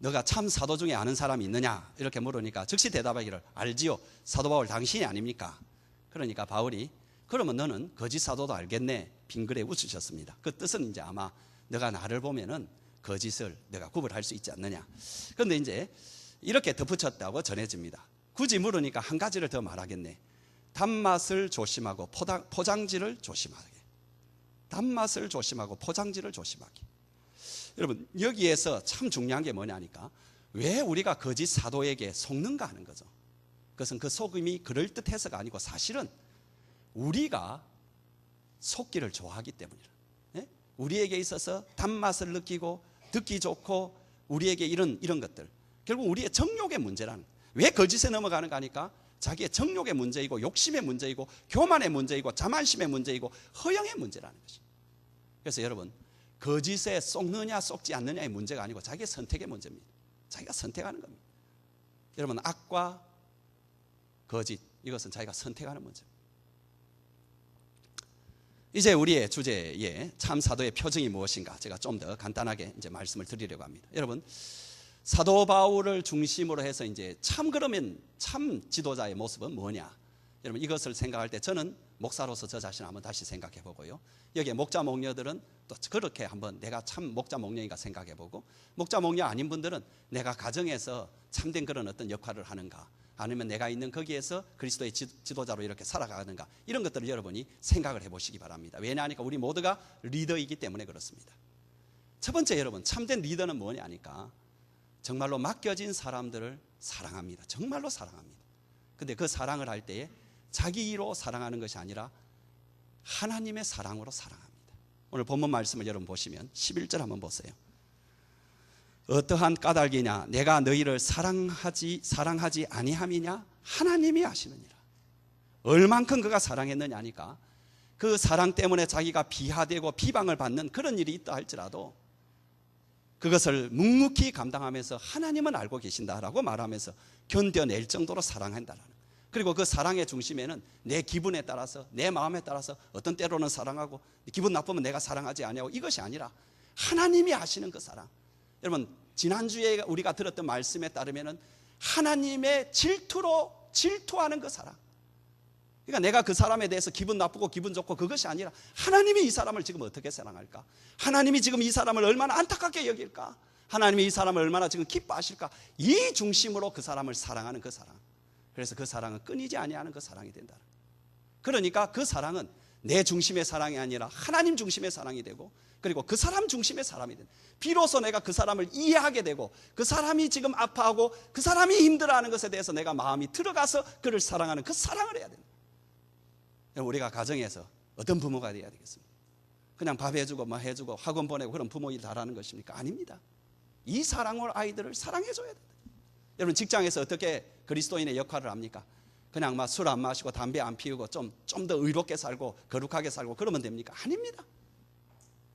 너가 참 사도 중에 아는 사람이 있느냐 이렇게 물으니까 즉시 대답하기를, 알지요, 사도 바울 당신이 아닙니까? 그러니까 바울이, 그러면 너는 거짓 사도도 알겠네, 빙그레 웃으셨습니다. 그 뜻은 이제 아마 너가 나를 보면은 거짓을 내가 구별할 수 있지 않느냐. 그런데 이제 이렇게 덧붙였다고 전해집니다. 굳이 물으니까 한 가지를 더 말하겠네. 단맛을 조심하고 포장지를 조심하게. 단맛을 조심하고 포장지를 조심하게. 여러분, 여기에서 참 중요한 게 뭐냐니까, 왜 우리가 거짓 사도에게 속는가 하는 거죠. 그것은 그 속임이 그럴듯해서가 아니고, 사실은 우리가 속기를 좋아하기 때문이라. 예? 우리에게 있어서 단맛을 느끼고 듣기 좋고 우리에게 이런 것들, 결국 우리의 정욕의 문제라는, 왜 거짓에 넘어가는가 하니까 자기의 정욕의 문제이고 욕심의 문제이고 교만의 문제이고 자만심의 문제이고 허영의 문제라는 것이. 그래서 여러분, 거짓에 속느냐 속지 않느냐의 문제가 아니고 자기의 선택의 문제입니다. 자기가 선택하는 겁니다. 여러분, 악과 거짓, 이것은 자기가 선택하는 문제입니다. 이제 우리의 주제에 참 사도의 표징이 무엇인가, 제가 좀 더 간단하게 이제 말씀을 드리려고 합니다. 여러분, 사도 바울을 중심으로 해서 이제 그러면 참 지도자의 모습은 뭐냐? 여러분 이것을 생각할 때 저는 목사로서 저 자신을 한번 다시 생각해 보고요. 여기에 목자 목녀들은 또 그렇게 한번 내가 참 목자 목녀인가 생각해 보고, 목자 목녀 아닌 분들은 내가 가정에서 참된 그런 어떤 역할을 하는가, 아니면 내가 있는 거기에서 그리스도의 지도자로 이렇게 살아가는가, 이런 것들을 여러분이 생각을 해보시기 바랍니다. 왜냐하니까 우리 모두가 리더이기 때문에 그렇습니다. 첫 번째, 여러분 참된 리더는 뭐냐니까 정말로 맡겨진 사람들을 사랑합니다. 정말로 사랑합니다. 근데 그 사랑을 할 때에 자기로 사랑하는 것이 아니라 하나님의 사랑으로 사랑합니다. 오늘 본문 말씀을 여러분 보시면 11절 한번 보세요. 어떠한 까닭이냐, 내가 너희를 사랑하지 아니함이냐, 하나님이 아시느니라. 얼만큼 그가 사랑했느냐니까 그 사랑 때문에 자기가 비하되고 비방을 받는 그런 일이 있다 할지라도 그것을 묵묵히 감당하면서 하나님은 알고 계신다라고 말하면서 견뎌낼 정도로 사랑한다라는. 그리고 그 사랑의 중심에는 내 기분에 따라서, 내 마음에 따라서 어떤 때로는 사랑하고 기분 나쁘면 내가 사랑하지 아니하고, 이것이 아니라 하나님이 하시는 그 사랑. 여러분 지난주에 우리가 들었던 말씀에 따르면 하나님의 질투하는 그 사랑. 그러니까 내가 그 사람에 대해서 기분 나쁘고 기분 좋고 그것이 아니라 하나님이 이 사람을 지금 어떻게 사랑할까, 하나님이 지금 이 사람을 얼마나 안타깝게 여길까, 하나님이 이 사람을 얼마나 지금 기뻐하실까, 이 중심으로 그 사람을 사랑하는 그 사랑. 그래서 그 사랑은 끊이지 아니하는 그 사랑이 된다. 그러니까 그 사랑은 내 중심의 사랑이 아니라 하나님 중심의 사랑이 되고, 그리고 그 사람 중심의 사람이 된다. 비로소 내가 그 사람을 이해하게 되고, 그 사람이 지금 아파하고 그 사람이 힘들어하는 것에 대해서 내가 마음이 들어가서 그를 사랑하는 그 사랑을 해야 된다. 우리가 가정에서 어떤 부모가 되어야 되겠습니까? 그냥 밥 해주고 뭐 해주고 학원 보내고 그런 부모 일 잘하는 것입니까? 아닙니다. 이 사랑으로 아이들을 사랑해줘야 된다. 여러분 직장에서 어떻게 그리스도인의 역할을 합니까? 그냥 막 술 안 마시고 담배 안 피우고 좀 더 의롭게 살고 거룩하게 살고 그러면 됩니까? 아닙니다.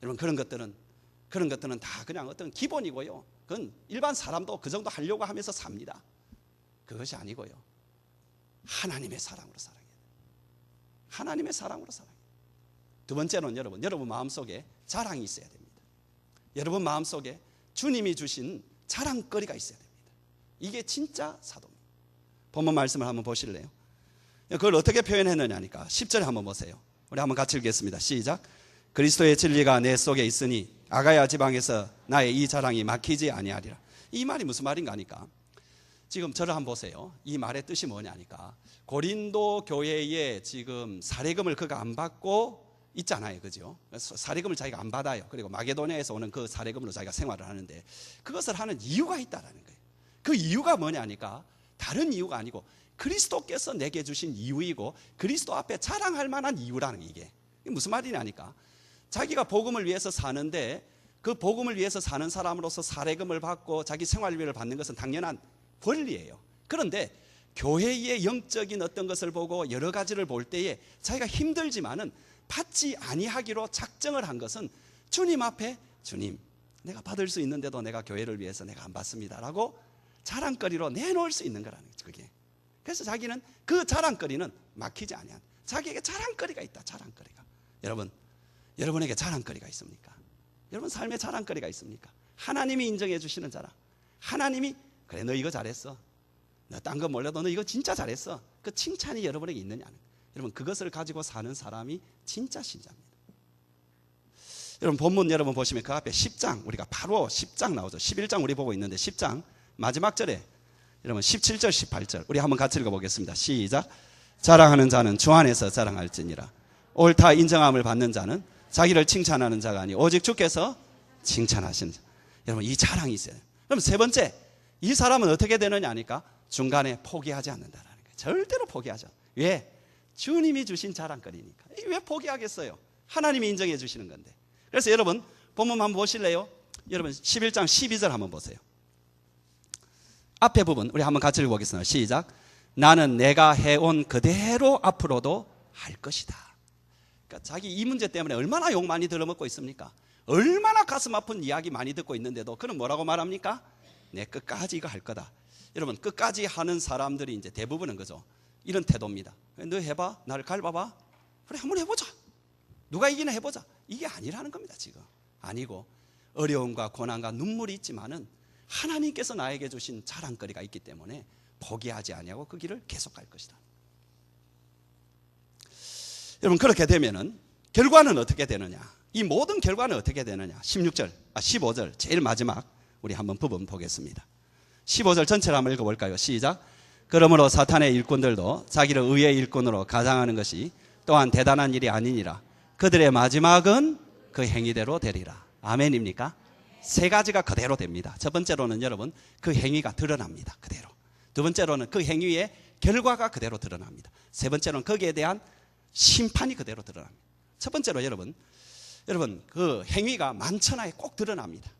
여러분 그런 것들은 다 그냥 어떤 기본이고요. 그건 일반 사람도 그 정도 하려고 하면서 삽니다. 그것이 아니고요. 하나님의 사랑으로 살아야 돼요. 하나님의 사랑으로 살아야 돼요. 두 번째는 여러분 마음속에 자랑이 있어야 됩니다. 여러분 마음속에 주님이 주신 자랑거리가 있어야 됩니다. 이게 진짜 사도입니다. 본문 말씀을 한번 보실래요? 그걸 어떻게 표현했느냐니까 10절에 한번 보세요. 우리 한번 같이 읽겠습니다. 시작. 그리스도의 진리가 내 속에 있으니 아가야 지방에서 나의 이 자랑이 막히지 아니하리라. 이 말이 무슨 말인가 하니까 지금 저를 한번 보세요. 이 말의 뜻이 뭐냐니까 고린도 교회에 지금 사례금을 그가 안 받고 있잖아요. 그죠? 사례금을 자기가 안 받아요. 그리고 마게도냐에서 오는 그 사례금으로 자기가 생활을 하는데 그것을 하는 이유가 있다라는 거예요. 그 이유가 뭐냐니까 다른 이유가 아니고 그리스도께서 내게 주신 이유이고 그리스도 앞에 자랑할 만한 이유라는 게 이게 무슨 말이냐니까 자기가 복음을 위해서 사는데 그 복음을 위해서 사는 사람으로서 사례금을 받고 자기 생활비를 받는 것은 당연한 권리예요. 그런데 교회의 영적인 어떤 것을 보고 여러 가지를 볼 때에 자기가 힘들지만은 받지 아니하기로 작정을 한 것은 주님 앞에 주님 내가 받을 수 있는데도 내가 교회를 위해서 내가 안 받습니다라고 자랑거리로 내놓을 수 있는 거라는 거죠. 그게. 그래서 자기는 그 자랑거리는 막히지 아니한 자기에게 자랑거리가 있다. 자랑거리가. 여러분에게 자랑거리가 있습니까? 여러분 삶에 자랑거리가 있습니까? 하나님이 인정해 주시는 자랑. 하나님이 그래 너 이거 잘했어. 너 딴 거 몰라도 너 이거 진짜 잘했어. 그 칭찬이 여러분에게 있느냐는. 여러분 그것을 가지고 사는 사람이 진짜 신자입니다. 여러분 본문 여러분 보시면 그 앞에 10장 우리가 바로 10장 나오죠. 11장 우리 보고 있는데 10장 마지막 절에 여러분 17절 18절 우리 한번 같이 읽어보겠습니다. 시작. 자랑하는 자는 주 안에서 자랑할지니라. 옳다 인정함을 받는 자는 자기를 칭찬하는 자가 아니 오직 주께서 칭찬하시는 자. 여러분 이 자랑이 있어요. 그럼 세 번째 이 사람은 어떻게 되느냐 하니까 중간에 포기하지 않는다라는 거예요. 절대로 포기하지 않아요. 왜? 주님이 주신 자랑거리니까. 왜 포기하겠어요? 하나님이 인정해 주시는 건데. 그래서 여러분 본문 한번 보실래요? 여러분 11장 12절 한번 보세요. 앞에 부분 우리 한번 같이 읽어보겠습니다. 시작. 나는 내가 해온 그대로 앞으로도 할 것이다. 그러니까 자기 이 문제 때문에 얼마나 욕 많이 들어먹고 있습니까? 얼마나 가슴 아픈 이야기 많이 듣고 있는데도 그는 뭐라고 말합니까? 내 끝까지 이거 할 거다. 여러분 끝까지 하는 사람들이 이제 대부분은 그죠? 이런 태도입니다. 너 해봐, 나를 갈봐봐. 그래 한번 해보자. 누가 이기나 해보자. 이게 아니라는 겁니다. 지금 아니고 어려움과 고난과 눈물이 있지만은 하나님께서 나에게 주신 자랑거리가 있기 때문에 포기하지 아니하고 그 길을 계속 갈 것이다. 여러분 그렇게 되면은 결과는 어떻게 되느냐? 이 모든 결과는 어떻게 되느냐? 15절 제일 마지막 우리 한번 부분 보겠습니다. 15절 전체를 한번 읽어볼까요? 시작. 그러므로 사탄의 일꾼들도 자기를 의의 일꾼으로 가장하는 것이 또한 대단한 일이 아니니라. 그들의 마지막은 그 행위대로 되리라. 아멘입니까? 세 가지가 그대로 됩니다. 첫 번째로는 여러분 그 행위가 드러납니다. 그대로. 두 번째로는 그 행위의 결과가 그대로 드러납니다. 세 번째로는 거기에 대한 심판이 그대로 드러납니다. 첫 번째로 여러분 그 행위가 만천하에 꼭 드러납니다.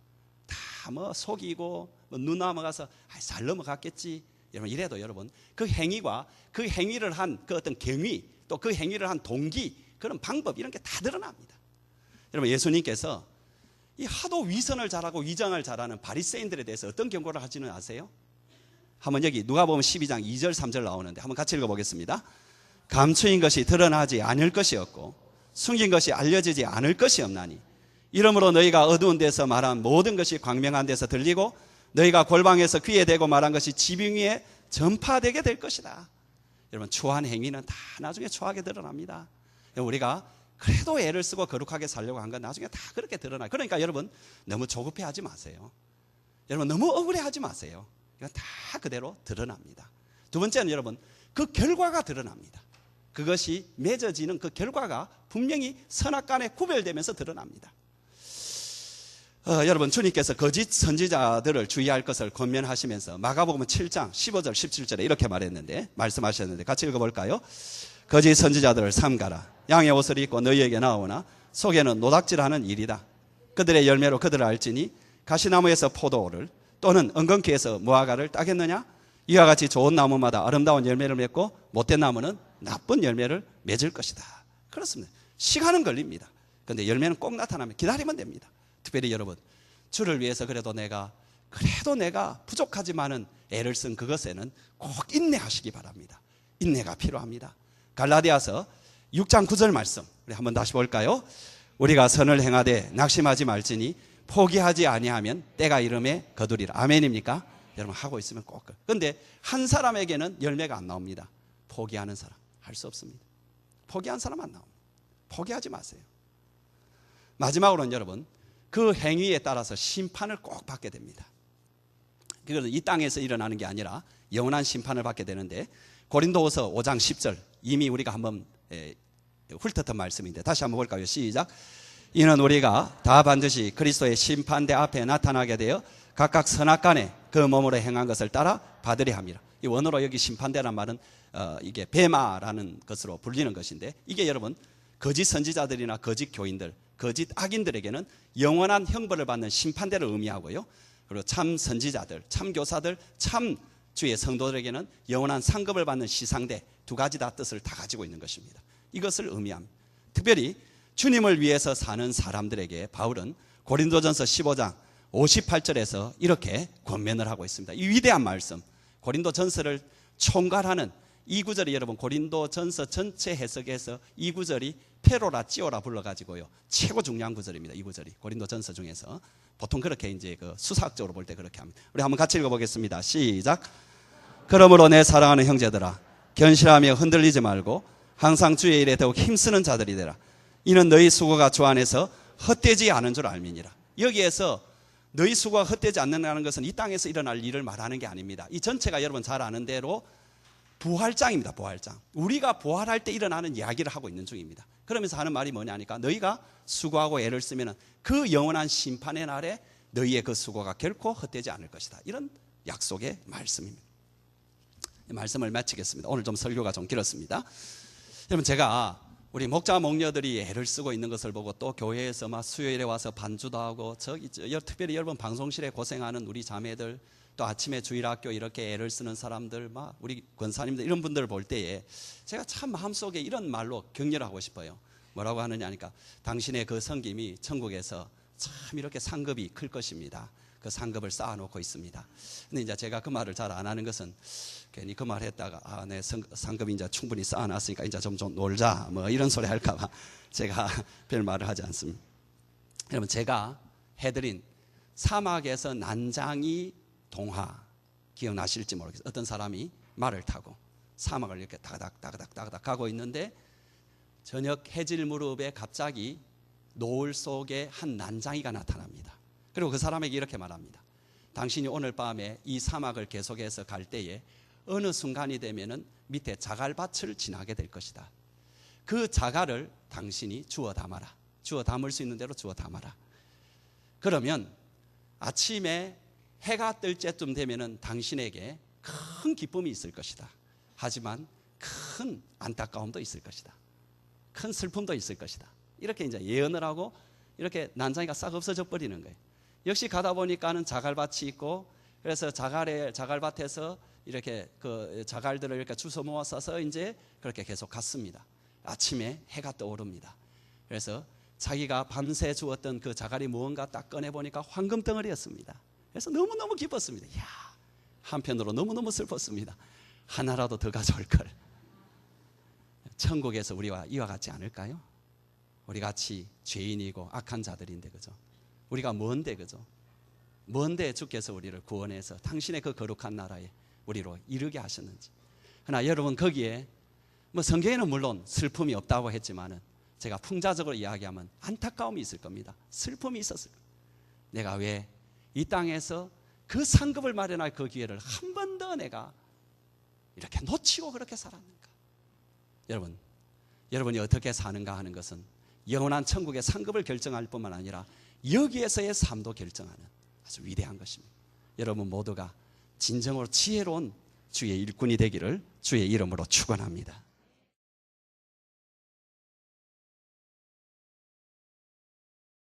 다 뭐 속이고 눈 넘어가서 잘 넘어갔겠지 여러분 이래도 여러분 그 행위와 그 행위를 한 그 어떤 경위 또 그 행위를 한 동기 그런 방법 이런 게 다 드러납니다. 여러분 예수님께서 이 하도 위선을 잘하고 위장을 잘하는 바리새인들에 대해서 어떤 경고를 하지는 아세요? 한번 여기 누가복음 12장 2절 3절 나오는데 한번 같이 읽어보겠습니다. 감추인 것이 드러나지 않을 것이었고 숨긴 것이 알려지지 않을 것이 없나니 이러므로 너희가 어두운 데서 말한 모든 것이 광명한 데서 들리고 너희가 골방에서 귀에 대고 말한 것이 지붕 위에 전파되게 될 것이다. 여러분 추한 행위는 다 나중에 추하게 드러납니다. 우리가 그래도 애를 쓰고 거룩하게 살려고 한 건 나중에 다 그렇게 드러나요. 그러니까 여러분 너무 조급해하지 마세요. 여러분 너무 억울해하지 마세요. 이건 다 그대로 드러납니다. 두 번째는 여러분 그 결과가 드러납니다. 그것이 맺어지는 그 결과가 분명히 선악간에 구별되면서 드러납니다. 여러분 주님께서 거짓 선지자들을 주의할 것을 권면하시면서 마가복음 7장 15절 17절에 이렇게 말씀하셨는데 같이 읽어볼까요? 거짓 선지자들을 삼가라. 양의 옷을 입고 너희에게 나오나 속에는 노닥질하는 일이다. 그들의 열매로 그들을 알지니 가시나무에서 포도를 또는 엉겅퀴에서 무화과를 따겠느냐? 이와 같이 좋은 나무마다 아름다운 열매를 맺고 못된 나무는 나쁜 열매를 맺을 것이다. 그렇습니다. 시간은 걸립니다. 그런데 열매는 꼭 나타나면 기다리면 됩니다. 특별히 여러분 주를 위해서 그래도 내가 부족하지만은 애를 쓴 그것에는 꼭 인내하시기 바랍니다. 인내가 필요합니다. 갈라디아서 6장 9절 말씀 우리 한번 다시 볼까요? 우리가 선을 행하되 낙심하지 말지니 포기하지 아니하면 때가 이름에 거두리라. 아멘입니까? 여러분 하고 있으면 꼭. 그런데 한 사람에게는 열매가 안 나옵니다. 포기하는 사람 할 수 없습니다. 포기한 사람 안 나옵니다. 포기하지 마세요. 마지막으로는 여러분 그 행위에 따라서 심판을 꼭 받게 됩니다. 그것은 이 땅에서 일어나는 게 아니라 영원한 심판을 받게 되는데 고린도후서 5장 10절 이미 우리가 한번 훑었던 말씀인데 다시 한번 볼까요? 시작. 이는 우리가 다 반드시 그리스도의 심판대 앞에 나타나게 되어 각각 선악간에 그 몸으로 행한 것을 따라 받으려 함이라. 이 원어로 여기 심판대란 말은 이게 베마라는 것으로 불리는 것인데 이게 여러분 거짓 선지자들이나 거짓 교인들 거짓 악인들에게는 영원한 형벌을 받는 심판대를 의미하고요. 그리고 참 선지자들, 참 교사들, 참 주의 성도들에게는 영원한 상급을 받는 시상대 두 가지 다 뜻을 다 가지고 있는 것입니다. 이것을 의미합니다. 특별히 주님을 위해서 사는 사람들에게 바울은 고린도전서 15장 58절에서 이렇게 권면을 하고 있습니다. 이 위대한 말씀 고린도전서를 총괄하는 이 구절이 여러분 고린도전서 전체 해석에서 이 구절이 페로라찌오라 불러가지고요 최고 중요한 구절입니다. 이 구절이 고린도전서 중에서 보통 그렇게 이제 그 수사학적으로 볼 때 그렇게 합니다. 우리 한번 같이 읽어보겠습니다. 시작. 그러므로 내 사랑하는 형제들아 견실하며 흔들리지 말고 항상 주의 일에 더욱 힘쓰는 자들이 되라. 이는 너희 수고가 주 안에서 헛되지 않은 줄 알미니라. 여기에서 너희 수고가 헛되지 않는다는 것은 이 땅에서 일어날 일을 말하는 게 아닙니다. 이 전체가 여러분 잘 아는 대로 부활장입니다. 부활장. 우리가 부활할 때 일어나는 이야기를 하고 있는 중입니다. 그러면서 하는 말이 뭐냐니까 너희가 수고하고 애를 쓰면 그 영원한 심판의 날에 너희의 그 수고가 결코 헛되지 않을 것이다. 이런 약속의 말씀입니다. 이 말씀을 마치겠습니다. 오늘 좀 설교가 좀 길었습니다. 여러분 제가 우리 목자 목녀들이 애를 쓰고 있는 것을 보고 또 교회에서 막 수요일에 와서 반주도 하고 특별히 여러분 방송실에 고생하는 우리 자매들 또 아침에 주일학교 이렇게 애를 쓰는 사람들 막 우리 권사님들 이런 분들을 볼 때에 제가 참 마음속에 이런 말로 격려를 하고 싶어요. 뭐라고 하느냐 하니까 당신의 그 섬김이 천국에서 참 이렇게 상급이 클 것입니다. 그 상급을 쌓아놓고 있습니다. 근데 이제 제가 그 말을 잘 안 하는 것은 괜히 그 말 했다가 내 상급이 이제 충분히 쌓아놨으니까 이제 좀 놀자 뭐 이런 소리 할까봐 제가 별 말을 하지 않습니다. 여러분 제가 해드린 사막에서 난장이 동화 기억나실지 모르겠어요. 어떤 사람이 말을 타고 사막을 이렇게 다그닥 가고 있는데 저녁 해질 무렵에 갑자기 노을 속에 한 난장이가 나타납니다. 그리고 그 사람에게 이렇게 말합니다. 당신이 오늘 밤에 이 사막을 계속해서 갈 때에 어느 순간이 되면은 밑에 자갈밭을 지나게 될 것이다. 그 자갈을 당신이 주워 담아라. 주워 담을 수 있는 대로 주워 담아라. 그러면 아침에 해가 뜰 때쯤 되면은 당신에게 큰 기쁨이 있을 것이다. 하지만 큰 안타까움도 있을 것이다. 큰 슬픔도 있을 것이다. 이렇게 이제 예언을 하고 이렇게 난장이가 싹 없어져 버리는 거예요. 역시 가다 보니까는 자갈밭이 있고, 그래서 자갈밭에서 이렇게 그 자갈들을 이렇게 주워 모아 써서 이제 그렇게 계속 갔습니다. 아침에 해가 떠오릅니다. 그래서 자기가 밤새 주었던 그 자갈이 무언가 딱 꺼내 보니까 황금 덩어리였습니다. 그래서 너무너무 기뻤습니다. 이야, 한편으로 너무너무 슬펐습니다. 하나라도 더 가져올 걸. 천국에서 우리와 이와 같지 않을까요? 우리 같이 죄인이고 악한 자들인데, 그죠? 우리가 뭔데, 그죠? 뭔데 주께서 우리를 구원해서 당신의 그 거룩한 나라에 우리로 이르게 하셨는지. 그러나 여러분, 거기에 뭐 성경에는 물론 슬픔이 없다고 했지만은 제가 풍자적으로 이야기하면 안타까움이 있을 겁니다. 슬픔이 있었을 겁니다. 내가 왜 이 땅에서 그 상급을 마련할 그 기회를 한 번 더 내가 이렇게 놓치고 그렇게 살았는가? 여러분이 어떻게 사는가 하는 것은 영원한 천국의 상급을 결정할 뿐만 아니라 여기에서의 삶도 결정하는 아주 위대한 것입니다. 여러분 모두가 진정으로 지혜로운 주의 일꾼이 되기를 주의 이름으로 축원합니다.